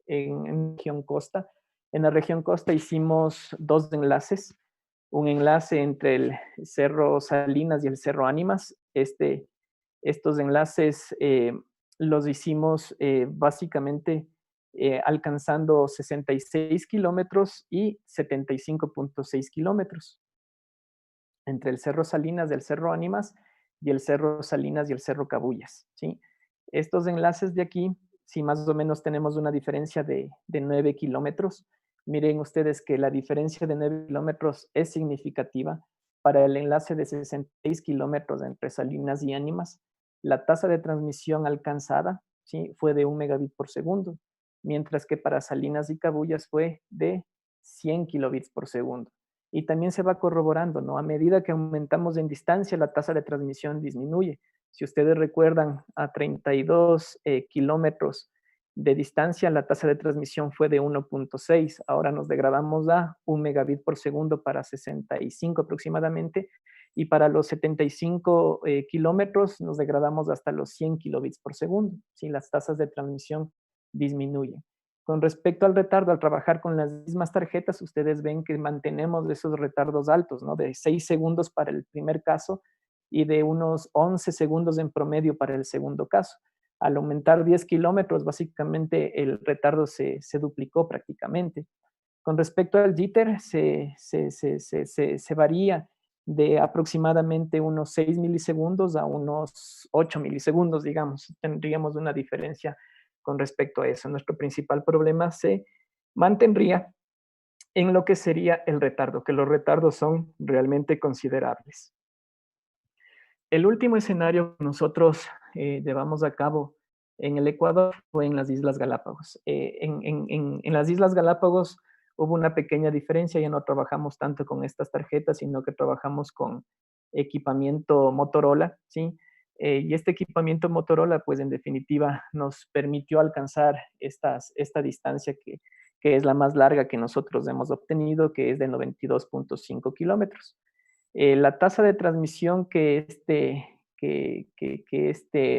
región costa. En la región costa hicimos dos enlaces, un enlace entre el Cerro Salinas y el Cerro Ánimas. Estos enlaces los hicimos básicamente alcanzando 66 kilómetros y 75.6 kilómetros entre el Cerro Salinas del Cerro Ánimas y el Cerro Salinas y el Cerro Cabullas, ¿sí? Estos enlaces de aquí, si más o menos tenemos una diferencia de 9 kilómetros, miren ustedes que la diferencia de 9 kilómetros es significativa. Para el enlace de 66 kilómetros entre Salinas y Ánimas, la tasa de transmisión alcanzada, ¿sí?, fue de 1 megabit por segundo, mientras que para Salinas y Cabullas fue de 100 kilobits por segundo. Y también se va corroborando, ¿no? A medida que aumentamos en distancia, la tasa de transmisión disminuye. Si ustedes recuerdan, a 32 kilómetros de distancia, la tasa de transmisión fue de 1.6. Ahora nos degradamos a 1 megabit por segundo para 65 aproximadamente. Y para los 75 kilómetros nos degradamos hasta los 100 kilobits por segundo. ¿Sí? Las tasas de transmisión disminuyen. Con respecto al retardo, al trabajar con las mismas tarjetas, ustedes ven que mantenemos esos retardos altos, ¿no? De 6 segundos para el primer caso y de unos 11 segundos en promedio para el segundo caso. Al aumentar 10 kilómetros, básicamente el retardo se duplicó prácticamente. Con respecto al jitter, se varía de aproximadamente unos 6 milisegundos a unos 8 milisegundos, digamos. Tendríamos una diferencia con respecto a eso. Nuestro principal problema se mantendría en lo que sería el retardo, que los retardos son realmente considerables. El último escenario que nosotros llevamos a cabo en el Ecuador fue en las Islas Galápagos. En las Islas Galápagos hubo una pequeña diferencia, ya no trabajamos tanto con estas tarjetas, sino que trabajamos con equipamiento Motorola, ¿sí? Y este equipamiento Motorola, pues en definitiva, nos permitió alcanzar esta distancia que es la más larga que nosotros hemos obtenido, que es de 92.5 kilómetros. La tasa de transmisión que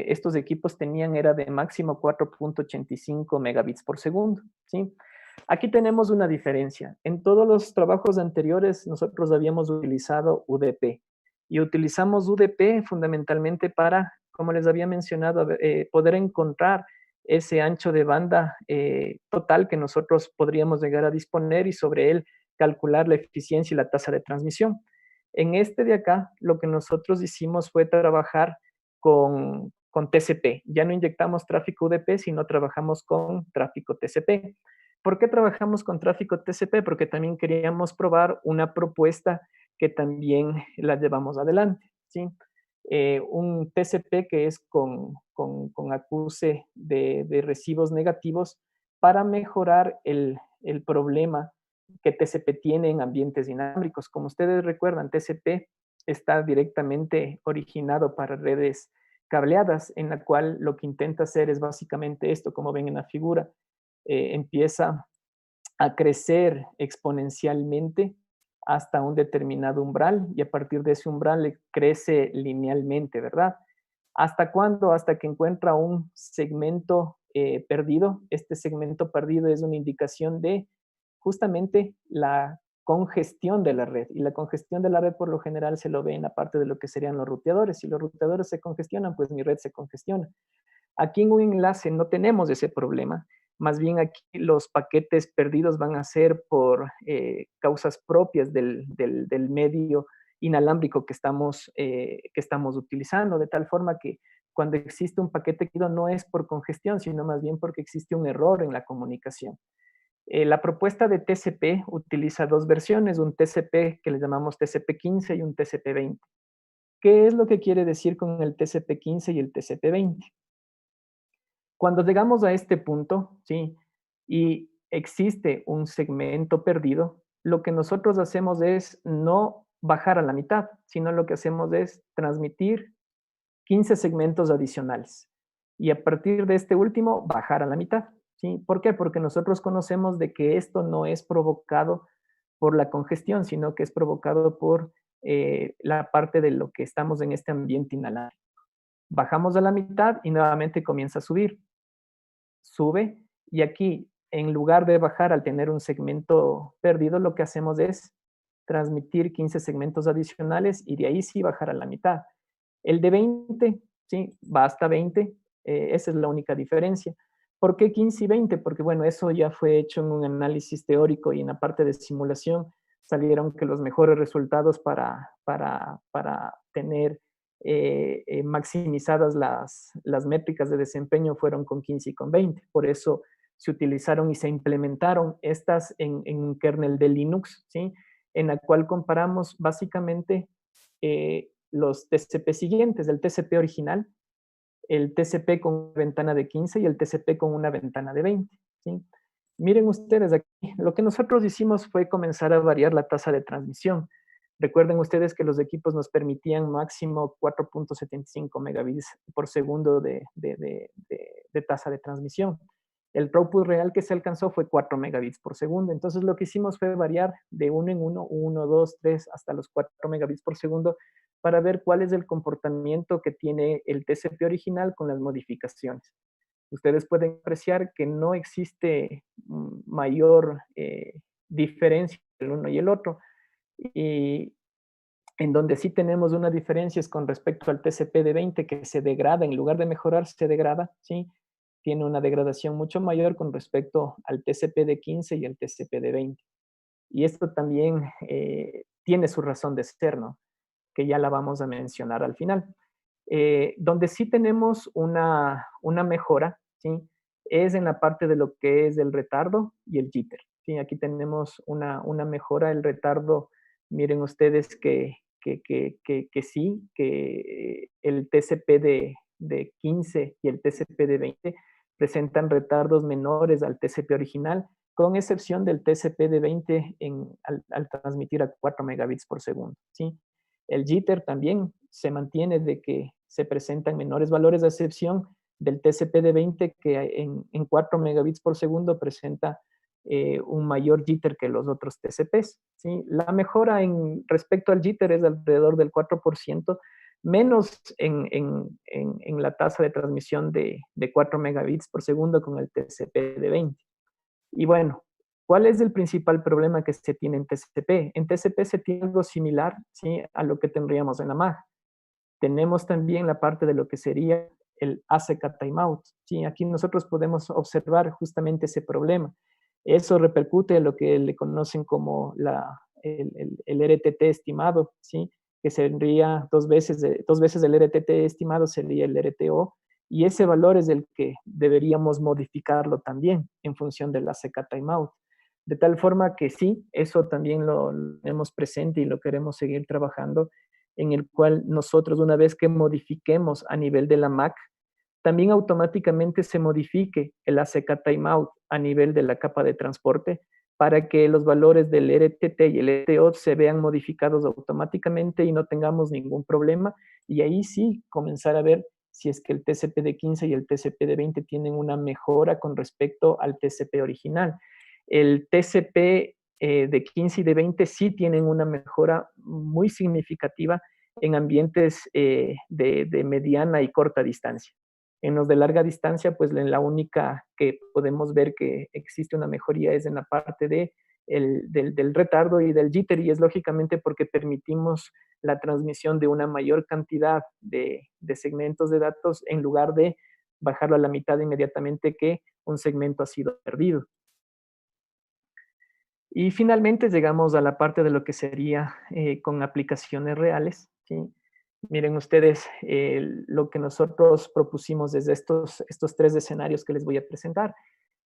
estos equipos tenían era de máximo 4.85 megabits por segundo, ¿sí? Aquí tenemos una diferencia. En todos los trabajos anteriores nosotros habíamos utilizado UDP y utilizamos UDP fundamentalmente para, como les había mencionado, poder encontrar ese ancho de banda total que nosotros podríamos llegar a disponer y sobre él calcular la eficiencia y la tasa de transmisión. En este de acá, lo que nosotros hicimos fue trabajar con TCP. Ya no inyectamos tráfico UDP, sino trabajamos con tráfico TCP. ¿Por qué trabajamos con tráfico TCP? Porque también queríamos probar una propuesta que también la llevamos adelante, ¿sí? Un TCP que es con acuse de recibos negativos para mejorar el problema que TCP tiene en ambientes inalámbricos. Como ustedes recuerdan, TCP está directamente originado para redes cableadas, en la cual lo que intenta hacer es básicamente esto, como ven en la figura, empieza a crecer exponencialmente hasta un determinado umbral y a partir de ese umbral crece linealmente, ¿verdad? ¿Hasta cuándo? Hasta que encuentra un segmento perdido. Este segmento perdido es una indicación de justamente congestión de la red. Y la congestión de la red por lo general se lo ve en la parte de lo que serían los ruteadores. Si los ruteadores se congestionan, pues mi red se congestiona. Aquí en un enlace no tenemos ese problema. Más bien aquí los paquetes perdidos van a ser por causas propias del medio inalámbrico que estamos utilizando, de tal forma que cuando existe un paquete perdido no es por congestión, sino más bien porque existe un error en la comunicación. La propuesta de TCP utiliza dos versiones, un TCP que le llamamos TCP15 y un TCP20. ¿Qué es lo que quiere decir con el TCP15 y el TCP20? Cuando llegamos a este punto, ¿sí? Y existe un segmento perdido, lo que nosotros hacemos es no bajar a la mitad, sino lo que hacemos es transmitir 15 segmentos adicionales. Y a partir de este último, bajar a la mitad. ¿Sí? ¿Por qué? Porque nosotros conocemos de que esto no es provocado por la congestión, sino que es provocado por la parte de lo que estamos en este ambiente inalámbrico. Bajamos a la mitad y nuevamente comienza a subir. Sube y aquí, en lugar de bajar al tener un segmento perdido, lo que hacemos es transmitir 15 segmentos adicionales y de ahí sí bajar a la mitad. El de 20, sí, va hasta 20, esa es la única diferencia. ¿Por qué 15 y 20? Porque bueno, eso ya fue hecho en un análisis teórico y en la parte de simulación salieron que los mejores resultados para tener maximizadas las métricas de desempeño fueron con 15 y con 20. Por eso se utilizaron y se implementaron estas en un kernel de Linux, ¿sí? En la cual comparamos básicamente los TCP siguientes, el TCP original, el TCP con una ventana de 15 y el TCP con una ventana de 20. ¿Sí? Miren ustedes aquí, lo que nosotros hicimos fue comenzar a variar la tasa de transmisión. Recuerden ustedes que los equipos nos permitían máximo 4.75 megabits por segundo de tasa de transmisión. El throughput real que se alcanzó fue 4 megabits por segundo. Entonces lo que hicimos fue variar de uno en uno, 1, 2, 3, hasta los 4 megabits por segundo para ver cuál es el comportamiento que tiene el TCP original con las modificaciones. Ustedes pueden apreciar que no existe mayor diferencia entre el uno y el otro. Y en donde sí tenemos una diferencia es con respecto al TCP de 20, que se degrada, en lugar de mejorar, se degrada, ¿sí? Tiene una degradación mucho mayor con respecto al TCP de 15 y al TCP de 20. Y esto también tiene su razón de ser, ¿no? Que ya la vamos a mencionar al final. Donde sí tenemos una mejora, ¿sí? Es en la parte de lo que es el retardo y el jitter. ¿Sí? Aquí tenemos una mejora, el retardo, miren ustedes que sí, que el TCP de 15 y el TCP de 20 presentan retardos menores al TCP original, con excepción del TCP de 20 al transmitir a 4 megabits por segundo. ¿Sí? El jitter también se mantiene de que se presentan menores valores de excepción del TCP de 20 que en 4 megabits por segundo presenta un mayor jitter que los otros TCPs. ¿Sí? La mejora respecto al jitter es alrededor del 4%, menos en la tasa de transmisión de 4 megabits por segundo con el TCP de 20. Y bueno, ¿cuál es el principal problema que se tiene en TCP? En TCP se tiene algo similar, ¿sí? A lo que tendríamos en la MAG. Tenemos también la parte de lo que sería el ACK timeout. ¿Sí? Aquí nosotros podemos observar justamente ese problema. Eso repercute en lo que le conocen como el RTT estimado, ¿sí? Que sería dos veces el RTT estimado sería el RTO, y ese valor es el que deberíamos modificarlo también en función del ACK timeout. De tal forma que sí, eso también lo tenemos presente y lo queremos seguir trabajando, en el cual nosotros, una vez que modifiquemos a nivel de la MAC, también automáticamente se modifique el ACK timeout a nivel de la capa de transporte para que los valores del RTT y el RTO se vean modificados automáticamente y no tengamos ningún problema. Y ahí sí comenzar a ver si es que el TCP de 15 y el TCP de 20 tienen una mejora con respecto al TCP original. El TCP de 15 y de 20 sí tienen una mejora muy significativa en ambientes de mediana y corta distancia. En los de larga distancia, pues la única que podemos ver que existe una mejoría es en la parte de del retardo y del jitter, y es lógicamente porque permitimos la transmisión de una mayor cantidad de segmentos de datos en lugar de bajarlo a la mitad inmediatamente que un segmento ha sido perdido. Y finalmente llegamos a la parte de lo que sería con aplicaciones reales, ¿sí? Miren ustedes, lo que nosotros propusimos desde estos tres escenarios que les voy a presentar.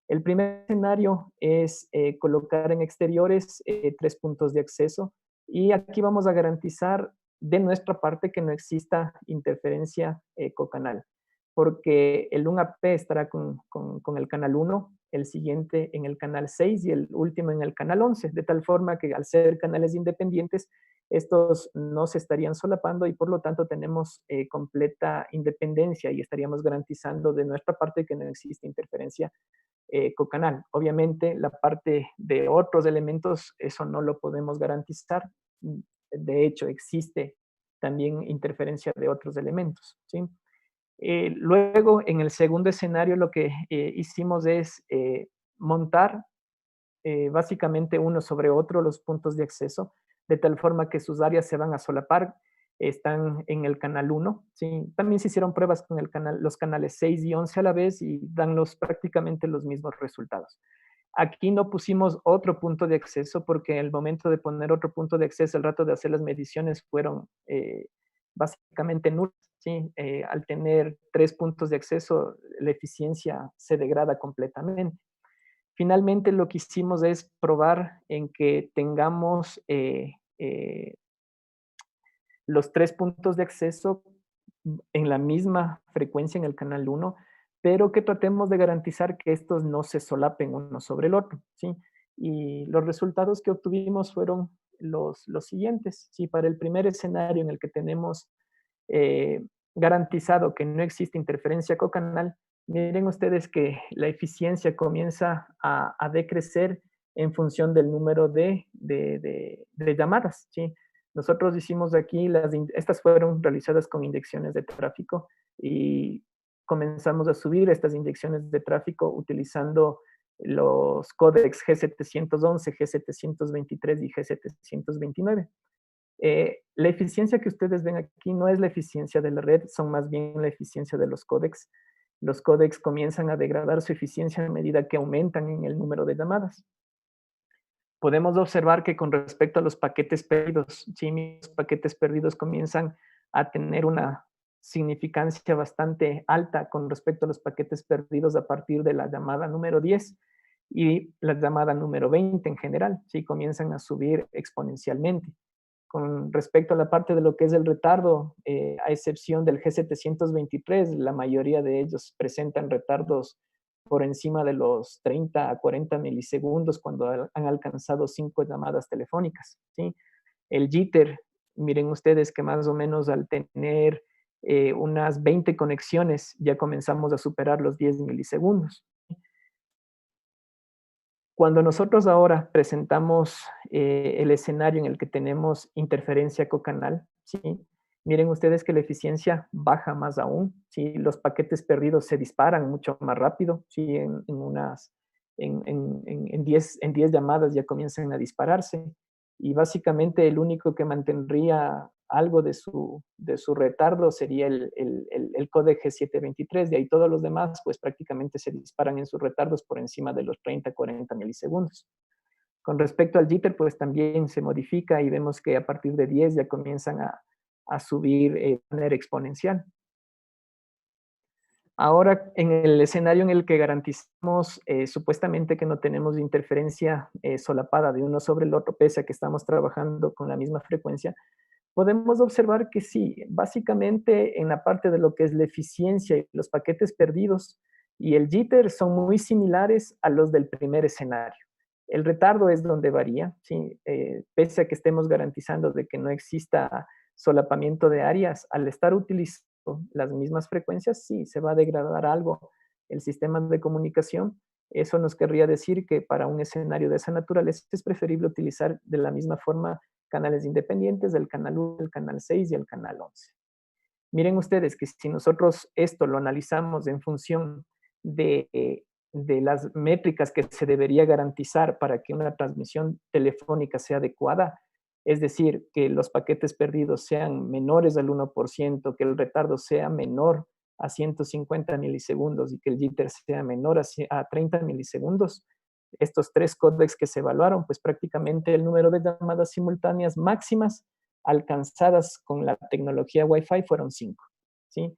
El primer escenario es colocar en exteriores tres puntos de acceso, y aquí vamos a garantizar de nuestra parte que no exista interferencia cocanal, porque el 1AP estará con el canal 1, el siguiente en el canal 6 y el último en el canal 11, de tal forma que al ser canales independientes, estos no se estarían solapando y por lo tanto tenemos completa independencia y estaríamos garantizando de nuestra parte que no existe interferencia cocanal. Obviamente, la parte de otros elementos, eso no lo podemos garantizar. De hecho, existe también interferencia de otros elementos, ¿sí? Luego, en el segundo escenario, lo que hicimos es montar básicamente uno sobre otro los puntos de acceso, de tal forma que sus áreas se van a solapar, están en el canal 1. ¿Sí? También se hicieron pruebas con los canales 6 y 11 a la vez y dan prácticamente los mismos resultados. Aquí no pusimos otro punto de acceso porque el momento de poner otro punto de acceso, el rato de hacer las mediciones fueron básicamente nulas. ¿Sí? Al tener tres puntos de acceso, la eficiencia se degrada completamente. Finalmente, lo que hicimos es probar en que tengamos los tres puntos de acceso en la misma frecuencia en el canal 1, pero que tratemos de garantizar que estos no se solapen uno sobre el otro, ¿sí? Y los resultados que obtuvimos fueron los siguientes, ¿sí? Para el primer escenario en el que tenemos eh, garantizado que no existe interferencia cocanal, miren ustedes que la eficiencia comienza a decrecer en función del número de llamadas, ¿sí? Nosotros hicimos aquí, estas fueron realizadas con inyecciones de tráfico y comenzamos a subir estas inyecciones de tráfico utilizando los códex G711, G723 y G729. La eficiencia que ustedes ven aquí no es la eficiencia de la red, son más bien la eficiencia de los códex. Los códex comienzan a degradar su eficiencia a medida que aumentan en el número de llamadas. Podemos observar que con respecto a los paquetes perdidos, sí, los paquetes perdidos comienzan a tener una significancia bastante alta con respecto a los paquetes perdidos a partir de la llamada número 10 y la llamada número 20 en general, sí, comienzan a subir exponencialmente. Con respecto a la parte de lo que es el retardo, a excepción del G723, la mayoría de ellos presentan retardos por encima de los 30 a 40 milisegundos cuando han alcanzado 5 llamadas telefónicas, ¿sí? El jitter, miren ustedes que más o menos al tener unas 20 conexiones ya comenzamos a superar los 10 milisegundos. Cuando nosotros ahora presentamos el escenario en el que tenemos interferencia cocanal, ¿sí? Miren ustedes que la eficiencia baja más aún, ¿sí? Los paquetes perdidos se disparan mucho más rápido, ¿sí? En 10 llamadas ya comienzan a dispararse y básicamente el único que mantendría algo de su retardo sería el códec G723, de ahí todos los demás pues prácticamente se disparan en sus retardos por encima de los 30-40 milisegundos. Con respecto al jitter pues también se modifica y vemos que a partir de 10 ya comienzan a subir de manera exponencial. Ahora, en el escenario en el que garantizamos supuestamente que no tenemos interferencia solapada de uno sobre el otro, pese a que estamos trabajando con la misma frecuencia, podemos observar que sí, básicamente en la parte de lo que es la eficiencia y los paquetes perdidos y el jitter son muy similares a los del primer escenario. El retardo es donde varía, ¿sí? Pese a que estemos garantizando de que no exista solapamiento de áreas, al estar utilizando las mismas frecuencias, sí, se va a degradar algo el sistema de comunicación. Eso nos querría decir que para un escenario de esa naturaleza es preferible utilizar de la misma forma canales independientes del canal 1, el canal 6 y el canal 11. Miren ustedes que si nosotros esto lo analizamos en función de de las métricas que se debería garantizar para que una transmisión telefónica sea adecuada, es decir, que los paquetes perdidos sean menores al 1%, que el retardo sea menor a 150 milisegundos y que el jitter sea menor a 30 milisegundos, estos tres códecs que se evaluaron, pues prácticamente el número de llamadas simultáneas máximas alcanzadas con la tecnología Wi-Fi fueron 5, ¿sí?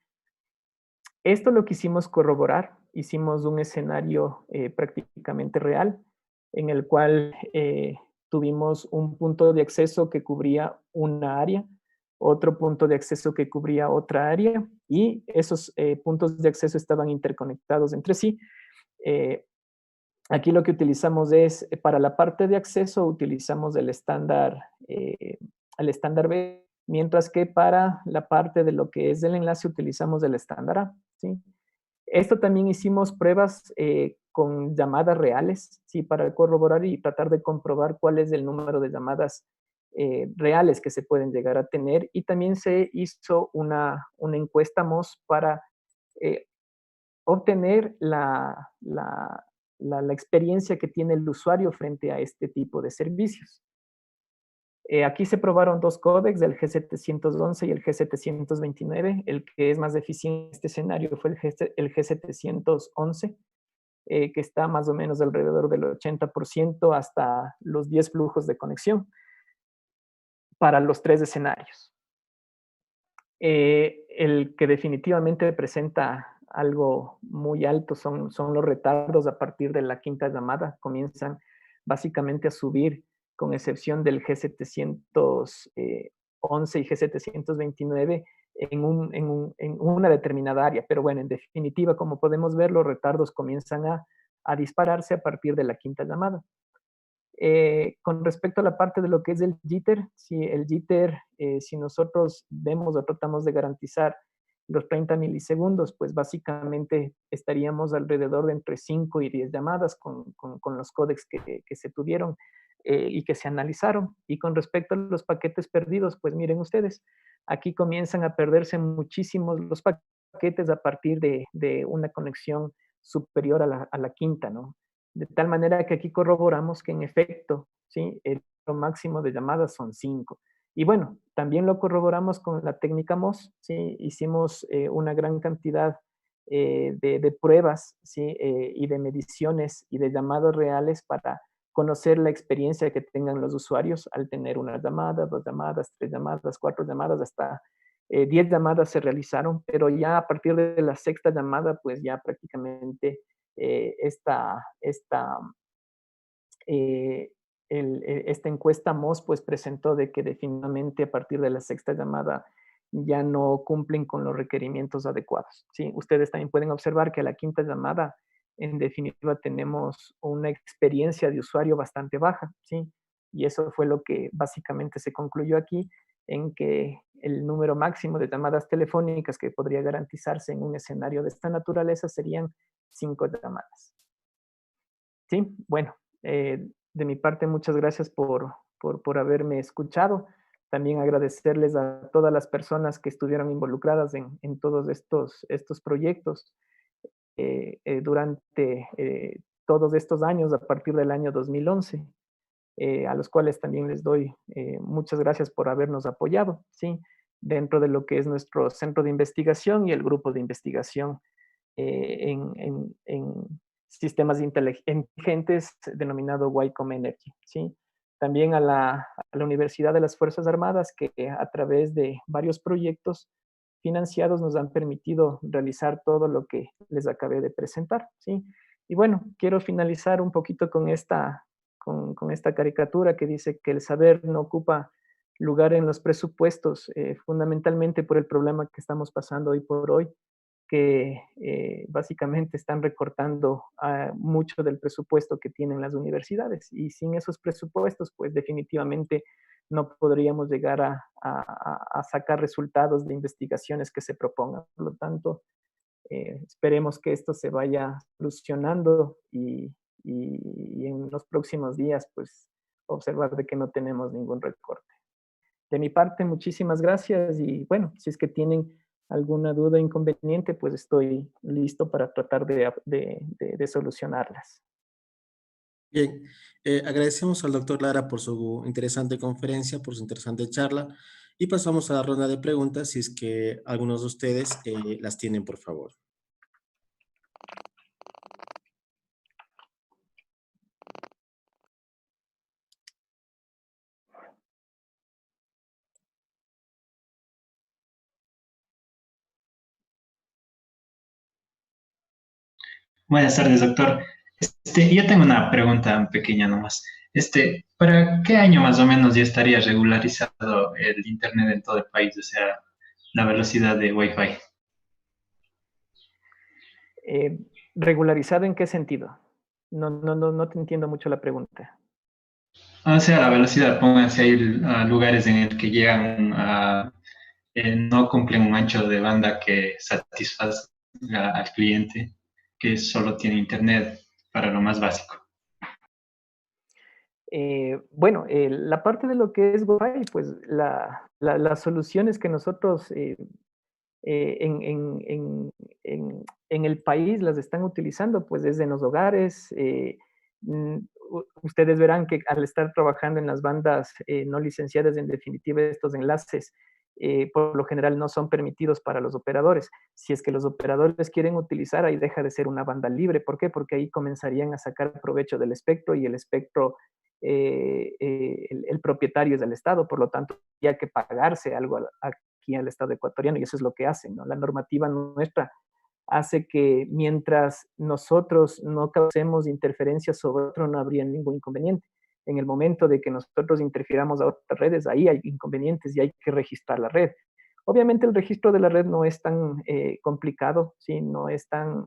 Esto lo quisimos corroborar, hicimos un escenario prácticamente real en el cual tuvimos un punto de acceso que cubría una área, otro punto de acceso que cubría otra área y esos puntos de acceso estaban interconectados entre sí. Eh, Aquí lo que utilizamos es, para la parte de acceso utilizamos el estándar B, mientras que para la parte de lo que es el enlace utilizamos el estándar A, ¿sí? Esto también hicimos pruebas con llamadas reales, ¿sí? Para corroborar y tratar de comprobar cuál es el número de llamadas reales que se pueden llegar a tener. Y también se hizo una encuesta MOS para eh, obtener la experiencia que tiene el usuario frente a este tipo de servicios. Aquí se probaron dos códecs, el G711 y el G729. El que es más eficiente en este escenario fue el G711, que está más o menos alrededor del 80% hasta los 10 flujos de conexión para los tres escenarios. El que definitivamente presenta algo muy alto son los retardos a partir de la quinta llamada. Comienzan básicamente a subir, con excepción del G711 y G729, en una determinada área. Pero bueno, en definitiva, como podemos ver, los retardos comienzan a dispararse a partir de la quinta llamada. Con respecto a la parte de lo que es el jitter, si el jitter, si nosotros vemos o tratamos de garantizar los 30 milisegundos, pues básicamente estaríamos alrededor de entre 5 y 10 llamadas con los códecs que se tuvieron y que se analizaron. Y con respecto a los paquetes perdidos, pues miren ustedes, aquí comienzan a perderse muchísimos los paquetes a partir de una conexión superior a la quinta, ¿no? De tal manera que aquí corroboramos que en efecto, ¿sí? El máximo de llamadas son 5. Y bueno, también lo corroboramos con la técnica MOS, ¿sí? Hicimos una gran cantidad de pruebas, ¿sí? Y de mediciones y de llamadas reales para conocer la experiencia que tengan los usuarios al tener una llamada, dos llamadas, tres llamadas, cuatro llamadas, hasta 10 llamadas se realizaron, pero ya a partir de la sexta llamada, pues ya prácticamente esta eh, esta encuesta MOS pues presentó de que definitivamente a partir de la sexta llamada ya no cumplen con los requerimientos adecuados. ¿Sí? Ustedes también pueden observar que a la quinta llamada, en definitiva, tenemos una experiencia de usuario bastante baja. ¿Sí? Y eso fue lo que básicamente se concluyó aquí, en que el número máximo de llamadas telefónicas que podría garantizarse en un escenario de esta naturaleza serían 5 llamadas. Sí, bueno, de mi parte, muchas gracias por haberme escuchado. También agradecerles a todas las personas que estuvieron involucradas en todos estos proyectos durante todos estos años, a partir del año 2011, a los cuales también les doy muchas gracias por habernos apoyado, ¿sí? Dentro de lo que es nuestro centro de investigación y el grupo de investigación en sistemas inteligentes denominado YCOM Energy, ¿sí? También a la Universidad de las Fuerzas Armadas, que a través de varios proyectos financiados nos han permitido realizar todo lo que les acabé de presentar, ¿sí? Y bueno, quiero finalizar un poquito con esta caricatura que dice que el saber no ocupa lugar en los presupuestos, fundamentalmente por el problema que estamos pasando hoy por hoy, que básicamente están recortando mucho del presupuesto que tienen las universidades. Y sin esos presupuestos, pues definitivamente no podríamos llegar a sacar resultados de investigaciones que se propongan. Por lo tanto, esperemos que esto se vaya solucionando y en los próximos días, pues observar de que no tenemos ningún recorte. De mi parte, muchísimas gracias y bueno, si es que tienen alguna duda o inconveniente, pues estoy listo para tratar de solucionarlas. Bien, agradecemos al doctor Lara por su interesante conferencia, por su interesante charla y pasamos a la ronda de preguntas si es que algunos de ustedes las tienen, por favor. Buenas tardes, doctor. Yo tengo una pregunta pequeña nomás. ¿Para qué año más o menos ya estaría regularizado el internet en todo el país? O sea, la velocidad de Wi-Fi. Eh, ¿Regularizado en qué sentido? No te entiendo mucho la pregunta. O sea, la velocidad, pónganse ahí lugares en el que llegan no cumplen un ancho de banda que satisfaga al cliente, que solo tiene internet para lo más básico. Bueno, la parte de lo que es Wi-Fi, pues las soluciones que nosotros eh, en, en- en- en el país las están utilizando, pues desde los hogares. Ustedes verán que al estar trabajando en las bandas no licenciadas, en definitiva, estos enlaces por lo general no son permitidos para los operadores. Si es que los operadores quieren utilizar, ahí deja de ser una banda libre. ¿Por qué? Porque ahí comenzarían a sacar provecho del espectro y el espectro, el propietario es del Estado, por lo tanto, había que pagarse algo aquí al Estado ecuatoriano y eso es lo que hacen, ¿no? La normativa nuestra hace que mientras nosotros no causemos interferencias sobre otro, no habría ningún inconveniente. En el momento de que nosotros interfiramos a otras redes, ahí hay inconvenientes y hay que registrar la red. Obviamente el registro de la red no es tan complicado, ¿sí? No es tan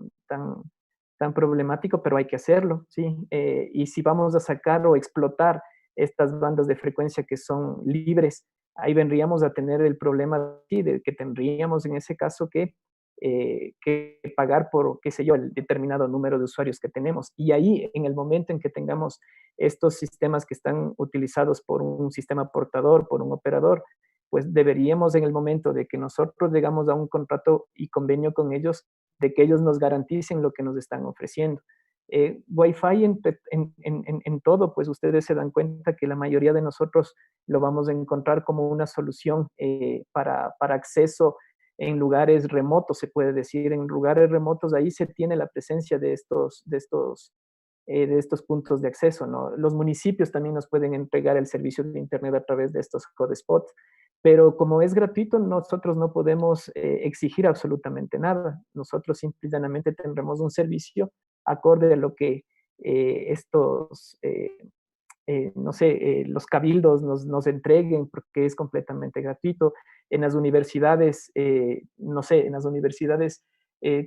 problemático, pero hay que hacerlo, ¿sí? Y si vamos a sacar o explotar estas bandas de frecuencia que son libres, ahí vendríamos a tener el problema ¿sí? de que tendríamos en ese caso que pagar por, qué sé yo, el determinado número de usuarios que tenemos. Y ahí, en el momento en que tengamos estos sistemas que están utilizados por un sistema portador, por un operador, pues deberíamos en el momento de que nosotros llegamos a un contrato y convenio con ellos, de que ellos nos garanticen lo que nos están ofreciendo. Wi-Fi en todo, pues ustedes se dan cuenta que la mayoría de nosotros lo vamos a encontrar como una solución para acceso en lugares remotos, se puede decir, en lugares remotos, ahí se tiene la presencia de estos puntos de acceso, ¿no? Los municipios también nos pueden entregar el servicio de Internet a través de estos hotspots, pero como es gratuito, nosotros no podemos exigir absolutamente nada. Nosotros simplemente tendremos un servicio acorde a lo que no sé, los cabildos nos entreguen porque es completamente gratuito. En las universidades, no sé, en las universidades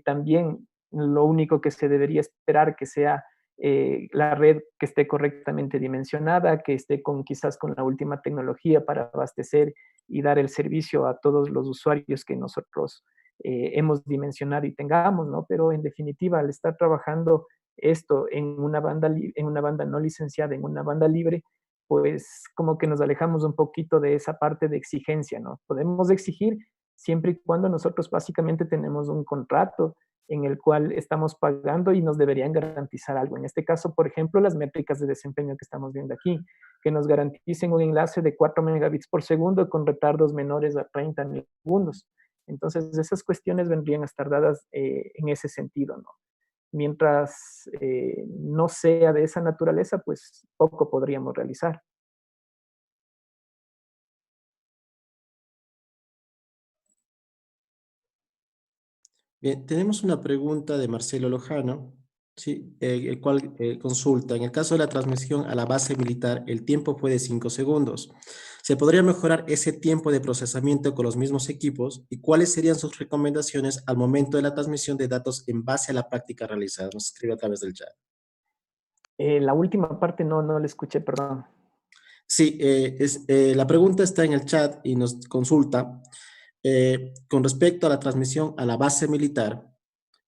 también lo único que se debería esperar que sea la red que esté correctamente dimensionada, que esté quizás con la última tecnología para abastecer y dar el servicio a todos los usuarios que nosotros hemos dimensionado y tengamos, ¿no? Pero en definitiva, al estar trabajando esto en una banda no licenciada, en una banda libre, pues como que nos alejamos un poquito de esa parte de exigencia, ¿no? Podemos exigir siempre y cuando nosotros básicamente tenemos un contrato en el cual estamos pagando y nos deberían garantizar algo. En este caso, por ejemplo, las métricas de desempeño que estamos viendo aquí, que nos garanticen un enlace de 4 megabits por segundo con retardos menores a 30 milisegundos. Entonces, esas cuestiones vendrían a estar dadas en ese sentido, ¿no? Mientras no sea de esa naturaleza, pues poco podríamos realizar. Bien, tenemos una pregunta de Marcelo Lojano, ¿sí? El cual consulta, en el caso de la transmisión a la base militar, el tiempo fue de 5 segundos. ¿Se podría mejorar ese tiempo de procesamiento con los mismos equipos? ¿Y cuáles serían sus recomendaciones al momento de la transmisión de datos en base a la práctica realizada? Nos escribe a través del chat. La última parte no la escuché, perdón. Sí, la pregunta está en el chat y nos consulta. Con respecto a la transmisión a la base militar,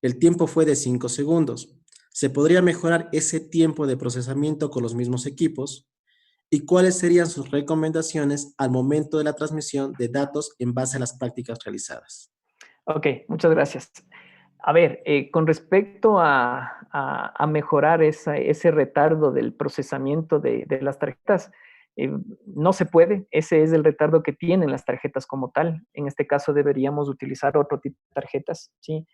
el tiempo fue de 5 segundos. ¿Se podría mejorar ese tiempo de procesamiento con los mismos equipos? ¿Y cuáles serían sus recomendaciones al momento de la transmisión de datos en base a las prácticas realizadas? Ok, muchas gracias. A ver, con respecto a mejorar ese retardo del procesamiento de las tarjetas, no se puede. Ese es el retardo que tienen las tarjetas como tal. En este caso deberíamos utilizar otro tipo de tarjetas, ¿sí?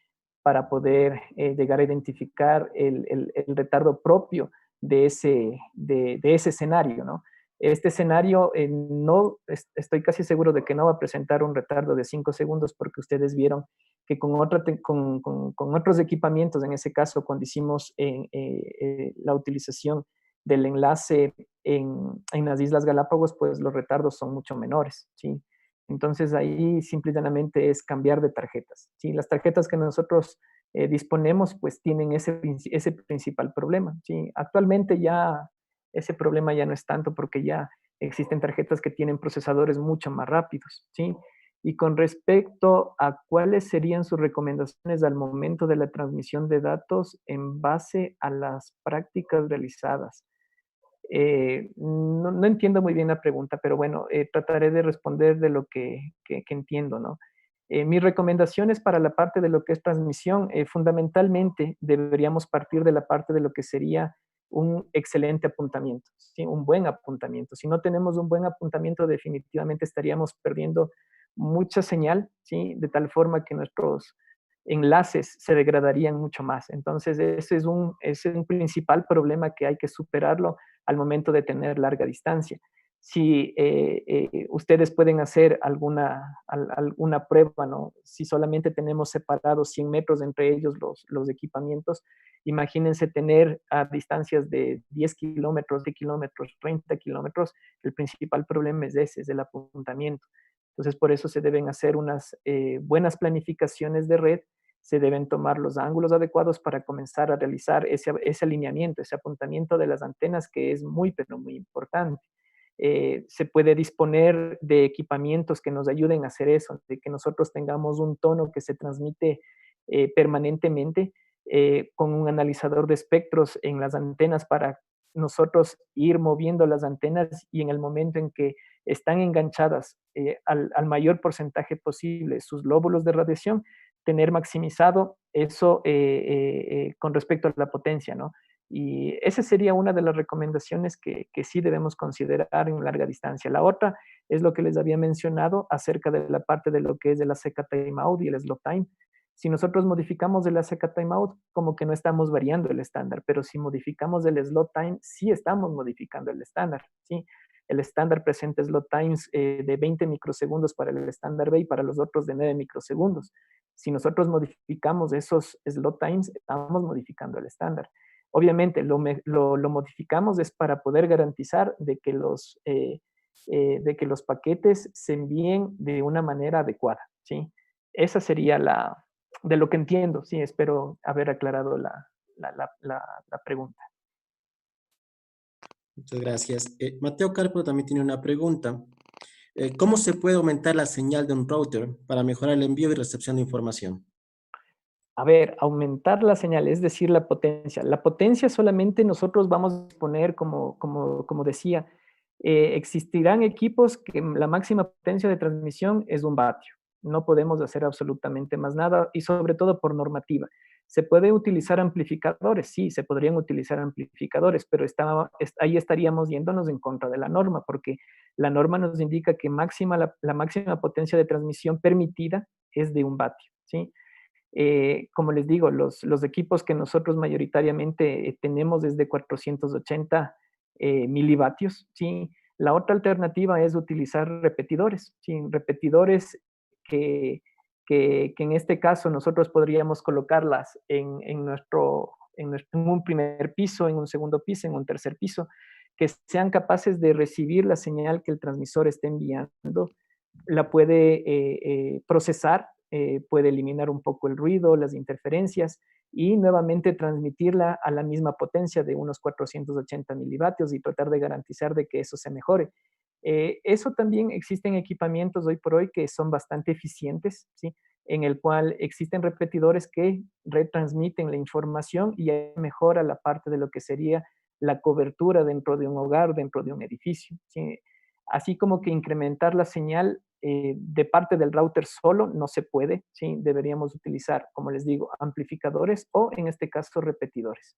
Para poder llegar a identificar el retardo propio de ese escenario, ¿no? Este escenario no, estoy casi seguro de que no va a presentar un retardo de 5 segundos porque ustedes vieron que con otros equipamientos, en ese caso cuando hicimos la utilización del enlace en las Islas Galápagos, pues los retardos son mucho menores, ¿sí? Entonces ahí simplemente es cambiar de tarjetas, ¿sí? Las tarjetas que nosotros disponemos pues tienen ese principal problema, ¿sí? Actualmente ya ese problema ya no es tanto porque ya existen tarjetas que tienen procesadores mucho más rápidos, ¿sí? Y con respecto a cuáles serían sus recomendaciones al momento de la transmisión de datos en base a las prácticas realizadas. No entiendo muy bien la pregunta, pero bueno, trataré de responder de lo que entiendo, ¿no? Mis recomendaciones para la parte de lo que es transmisión, fundamentalmente deberíamos partir de la parte de lo que sería un excelente apuntamiento, ¿sí? Un buen apuntamiento. Si no tenemos un buen apuntamiento, definitivamente estaríamos perdiendo mucha señal, ¿sí? De tal forma que nuestros enlaces se degradarían mucho más. Entonces, ese es un principal problema que hay que superarlo al momento de tener larga distancia. Si ustedes pueden hacer alguna prueba, ¿no? Si solamente tenemos separados 100 metros entre ellos los equipamientos, imagínense tener a distancias de 10 kilómetros, 10 kilómetros, 30 kilómetros, el principal problema es ese, es el apuntamiento. Entonces, por eso se deben hacer unas buenas planificaciones de red, se deben tomar los ángulos adecuados para comenzar a realizar ese alineamiento, ese apuntamiento de las antenas que es muy, pero muy importante. Se puede disponer de equipamientos que nos ayuden a hacer eso, de que nosotros tengamos un tono que se transmite permanentemente con un analizador de espectros en las antenas para nosotros ir moviendo las antenas y en el momento en que están enganchadas al mayor porcentaje posible sus lóbulos de radiación, tener maximizado eso con respecto a la potencia, ¿no? Y esa sería una de las recomendaciones que sí debemos considerar en larga distancia. La otra es lo que les había mencionado acerca de la parte de lo que es el ACK timeout y el slot time. Si nosotros modificamos el ACK timeout, como que no estamos variando el estándar, pero si modificamos el slot time, sí estamos modificando el estándar, ¿sí? El estándar presenta slot times de 20 microsegundos para el estándar B y para los otros de 9 microsegundos. Si nosotros modificamos esos slot times, estamos modificando el estándar. Obviamente, lo modificamos es para poder garantizar de que los paquetes se envíen de una manera adecuada, ¿sí? Esa sería de lo que entiendo, sí, espero haber aclarado la pregunta. Muchas gracias. Mateo Carpo también tiene una pregunta. ¿Cómo se puede aumentar la señal de un router para mejorar el envío y recepción de información? A ver, aumentar la señal, es decir, la potencia. La potencia solamente nosotros vamos a disponer, como decía, existirán equipos que la máxima potencia de transmisión es 1 vatio. No podemos hacer absolutamente más nada y sobre todo por normativa. ¿Se puede utilizar amplificadores? Sí, se podrían utilizar amplificadores, pero ahí estaríamos yéndonos en contra de la norma, porque la norma nos indica que la máxima potencia de transmisión permitida es de 1 vatio, ¿sí? Como les digo, los equipos que nosotros mayoritariamente tenemos es de 480 milivatios, ¿sí? La otra alternativa es utilizar repetidores, ¿sí? Repetidores que, que en este caso nosotros podríamos colocarlas en un primer piso, en un segundo piso, en un tercer piso, que sean capaces de recibir la señal que el transmisor esté enviando, la puede procesar, puede eliminar un poco el ruido, las interferencias y nuevamente transmitirla a la misma potencia de unos 480 milivatios y tratar de garantizar de que eso se mejore. Eso también existen equipamientos hoy por hoy que son bastante eficientes, ¿sí? En el cual existen repetidores que retransmiten la información y mejora la parte de lo que sería la cobertura dentro de un hogar, dentro de un edificio, ¿sí? así como que incrementar la señal de parte del router solo no se puede, ¿sí? Deberíamos utilizar, como les digo, amplificadores o en este caso repetidores.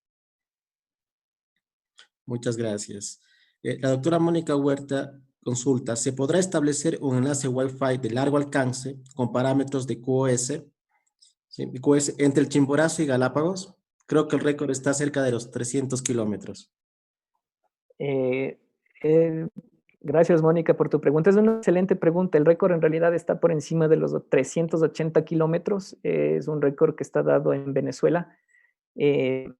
Muchas gracias. La doctora Mónica Huerta consulta, ¿se podrá establecer un enlace Wi-Fi de largo alcance con parámetros de QoS, ¿sí? QoS entre el Chimborazo y Galápagos? Creo que el récord está cerca de los 300 kilómetros. Eh, eh, Gracias, Mónica, por tu pregunta. Es una excelente pregunta. El récord en realidad está por encima de los 380 kilómetros. Es un récord que está dado en Venezuela. Eh,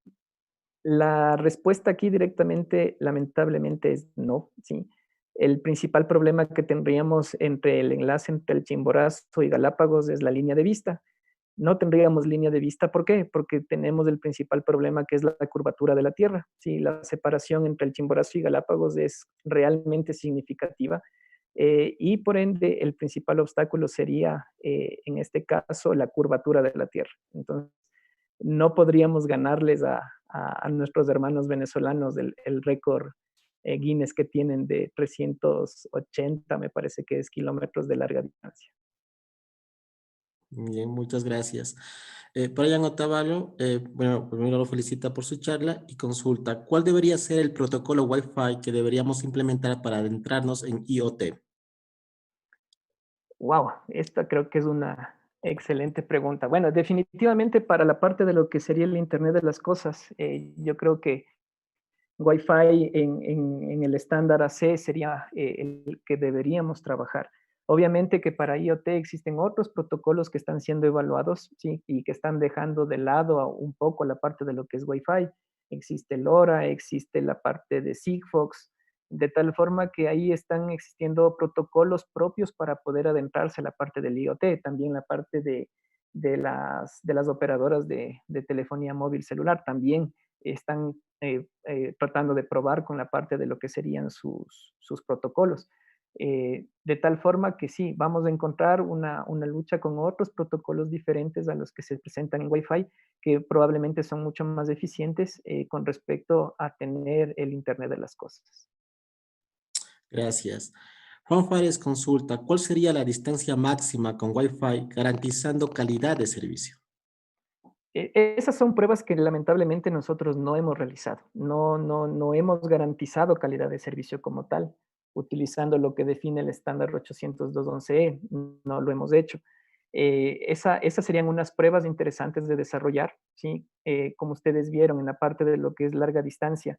la respuesta aquí directamente, lamentablemente, es no, ¿sí? El principal problema que tendríamos entre el enlace entre el Chimborazo y Galápagos es la línea de vista. No tendríamos línea de vista. ¿Por qué? Porque tenemos el principal problema que es la curvatura de la Tierra. Sí, la separación entre el Chimborazo y Galápagos es realmente significativa y por ende el principal obstáculo sería en este caso la curvatura de la Tierra. Entonces, no podríamos ganarles a nuestros hermanos venezolanos el récord Guinness que tienen de 380, me parece que es kilómetros de larga distancia. Bien, muchas gracias. Brian Otavalo, bueno, primero lo felicita por su charla y consulta, ¿cuál debería ser el protocolo Wi-Fi que deberíamos implementar para adentrarnos en IoT? Wow, esta creo que es una excelente pregunta. Bueno, definitivamente para la parte de lo que sería el Internet de las cosas, yo creo que Wi-Fi en el estándar AC sería el que deberíamos trabajar. Obviamente que para IoT existen otros protocolos que están siendo evaluados, ¿sí? Y que están dejando de lado un poco la parte de lo que es Wi-Fi. Existe LoRa, existe la parte de Sigfox, de tal forma que ahí están existiendo protocolos propios para poder adentrarse a la parte del IoT, también la parte de las operadoras de telefonía móvil celular, también están tratando de probar con la parte de lo que serían sus protocolos. De tal forma que sí, vamos a encontrar una lucha con otros protocolos diferentes a los que se presentan en Wi-Fi, que probablemente son mucho más eficientes con respecto a tener el Internet de las cosas. Gracias. Juan Fares consulta, ¿cuál sería la distancia máxima con Wi-Fi garantizando calidad de servicio? Esas son pruebas que lamentablemente nosotros no hemos realizado. No hemos garantizado calidad de servicio como tal, utilizando lo que define el estándar 802.11e. No lo hemos hecho. Esas serían unas pruebas interesantes de desarrollar, ¿sí? Como ustedes vieron en la parte de lo que es larga distancia,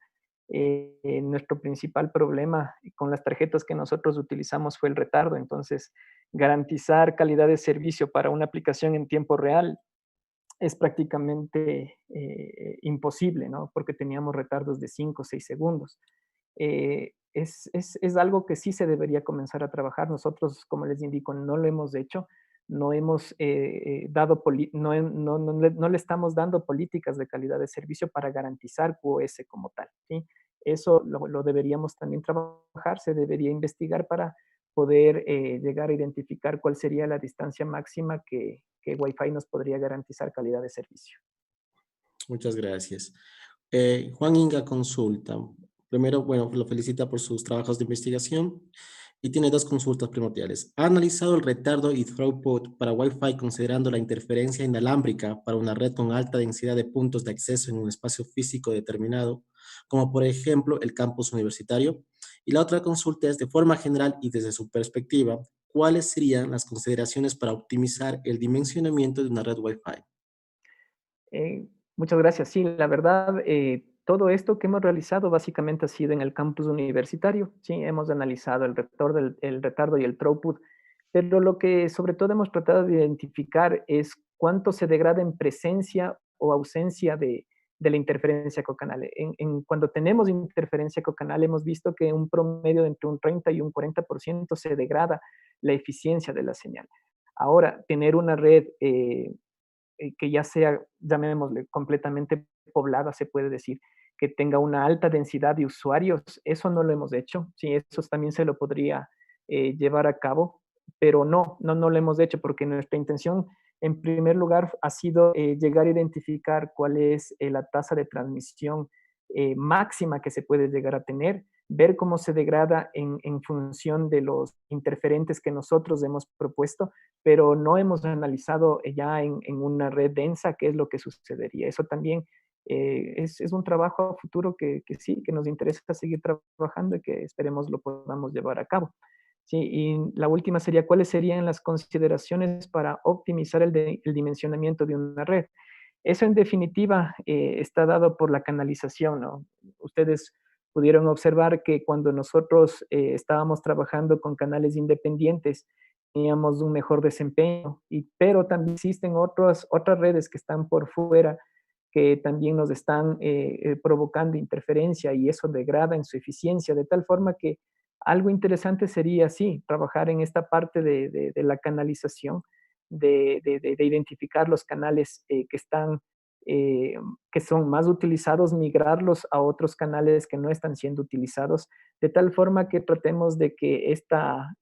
nuestro principal problema con las tarjetas que nosotros utilizamos fue el retardo. Entonces, garantizar calidad de servicio para una aplicación en tiempo real es prácticamente imposible, ¿no? Porque teníamos retardos de 5 o 6 segundos. Es algo que sí se debería comenzar a trabajar. Nosotros, como les indico, no lo hemos hecho, no hemos dado, no le estamos dando políticas de calidad de servicio para garantizar QoS como tal, ¿sí? Eso lo deberíamos también trabajar, se debería investigar para poder llegar a identificar cuál sería la distancia máxima que Wi-Fi nos podría garantizar calidad de servicio. Muchas gracias. Juan Inga consulta. Primero, bueno, lo felicita por sus trabajos de investigación y tiene dos consultas primordiales. ¿Ha analizado el retardo y throughput para Wi-Fi considerando la interferencia inalámbrica para una red con alta densidad de puntos de acceso en un espacio físico determinado, como por ejemplo el campus universitario? Y la otra consulta es, de forma general y desde su perspectiva, ¿cuáles serían las consideraciones para optimizar el dimensionamiento de una red Wi-Fi? Muchas gracias. Sí, la verdad, todo esto que hemos realizado básicamente ha sido en el campus universitario. Sí, hemos analizado el retardo y el throughput, pero lo que sobre todo hemos tratado de identificar es cuánto se degrada en presencia o ausencia de la interferencia cocanal. Cuando tenemos interferencia cocanal, hemos visto que un promedio de entre un 30 y un 40% se degrada la eficiencia de la señal. Ahora, tener una red que ya sea, llamémosle, completamente poblada, se puede decir, que tenga una alta densidad de usuarios, eso no lo hemos hecho, sí, eso también se lo podría llevar a cabo, pero no lo hemos hecho porque nuestra intención, en primer lugar, ha sido llegar a identificar cuál es la tasa de transmisión máxima que se puede llegar a tener, ver cómo se degrada en función de los interferentes que nosotros hemos propuesto, pero no hemos analizado ya en una red densa qué es lo que sucedería. Eso también es un trabajo a futuro que sí, que nos interesa seguir trabajando y que esperemos lo podamos llevar a cabo. Sí, y la última sería, ¿cuáles serían las consideraciones para optimizar el dimensionamiento de una red? Eso en definitiva está dado por la canalización, ¿no? Ustedes pudieron observar que cuando nosotros estábamos trabajando con canales independientes, teníamos un mejor desempeño, pero también existen otras redes que están por fuera que también nos están provocando interferencia y eso degrada en su eficiencia, de tal forma que algo interesante sería, sí, trabajar en esta parte de la canalización, de identificar los canales eh, que son más utilizados, migrarlos a otros canales que no están siendo utilizados, de tal forma que tratemos de que esta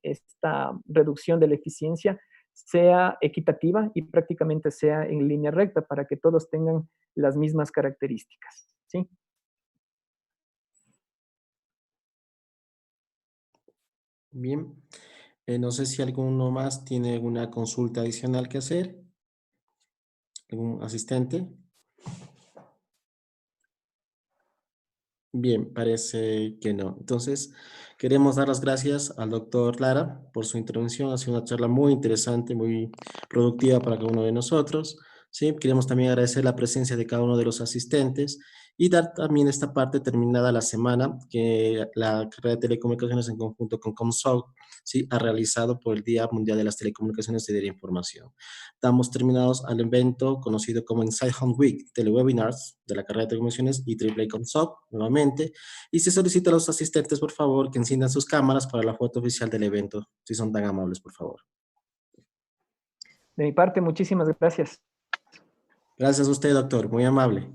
reducción de la eficiencia sea equitativa y prácticamente sea en línea recta para que todos tengan las mismas características, ¿sí? Bien. No sé si alguno más tiene alguna consulta adicional que hacer. ¿Algún asistente? Bien, parece que no. Entonces, queremos dar las gracias al doctor Lara por su intervención. Ha sido una charla muy interesante, muy productiva para cada uno de nosotros. ¿Sí? Queremos también agradecer la presencia de cada uno de los asistentes y dar también esta parte terminada la semana que la carrera de telecomunicaciones en conjunto con Comsoc, ¿sí?, ha realizado por el Día Mundial de las Telecomunicaciones y de la Información. Damos terminados al evento conocido como Inside Home Week, telewebinars de la carrera de telecomunicaciones y AAA Comsoc nuevamente. Y se solicita a los asistentes, por favor, que enciendan sus cámaras para la foto oficial del evento, si son tan amables, por favor. De mi parte, muchísimas gracias. Gracias a usted, doctor, muy amable.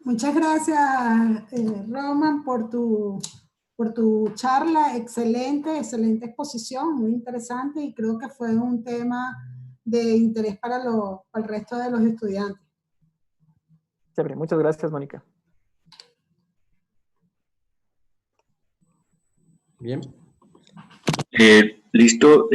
Muchas gracias, Roman, por tu charla. Excelente exposición, muy interesante, y creo que fue un tema de interés para el resto de los estudiantes. Chévere, muchas gracias, Mónica. Bien. Listo.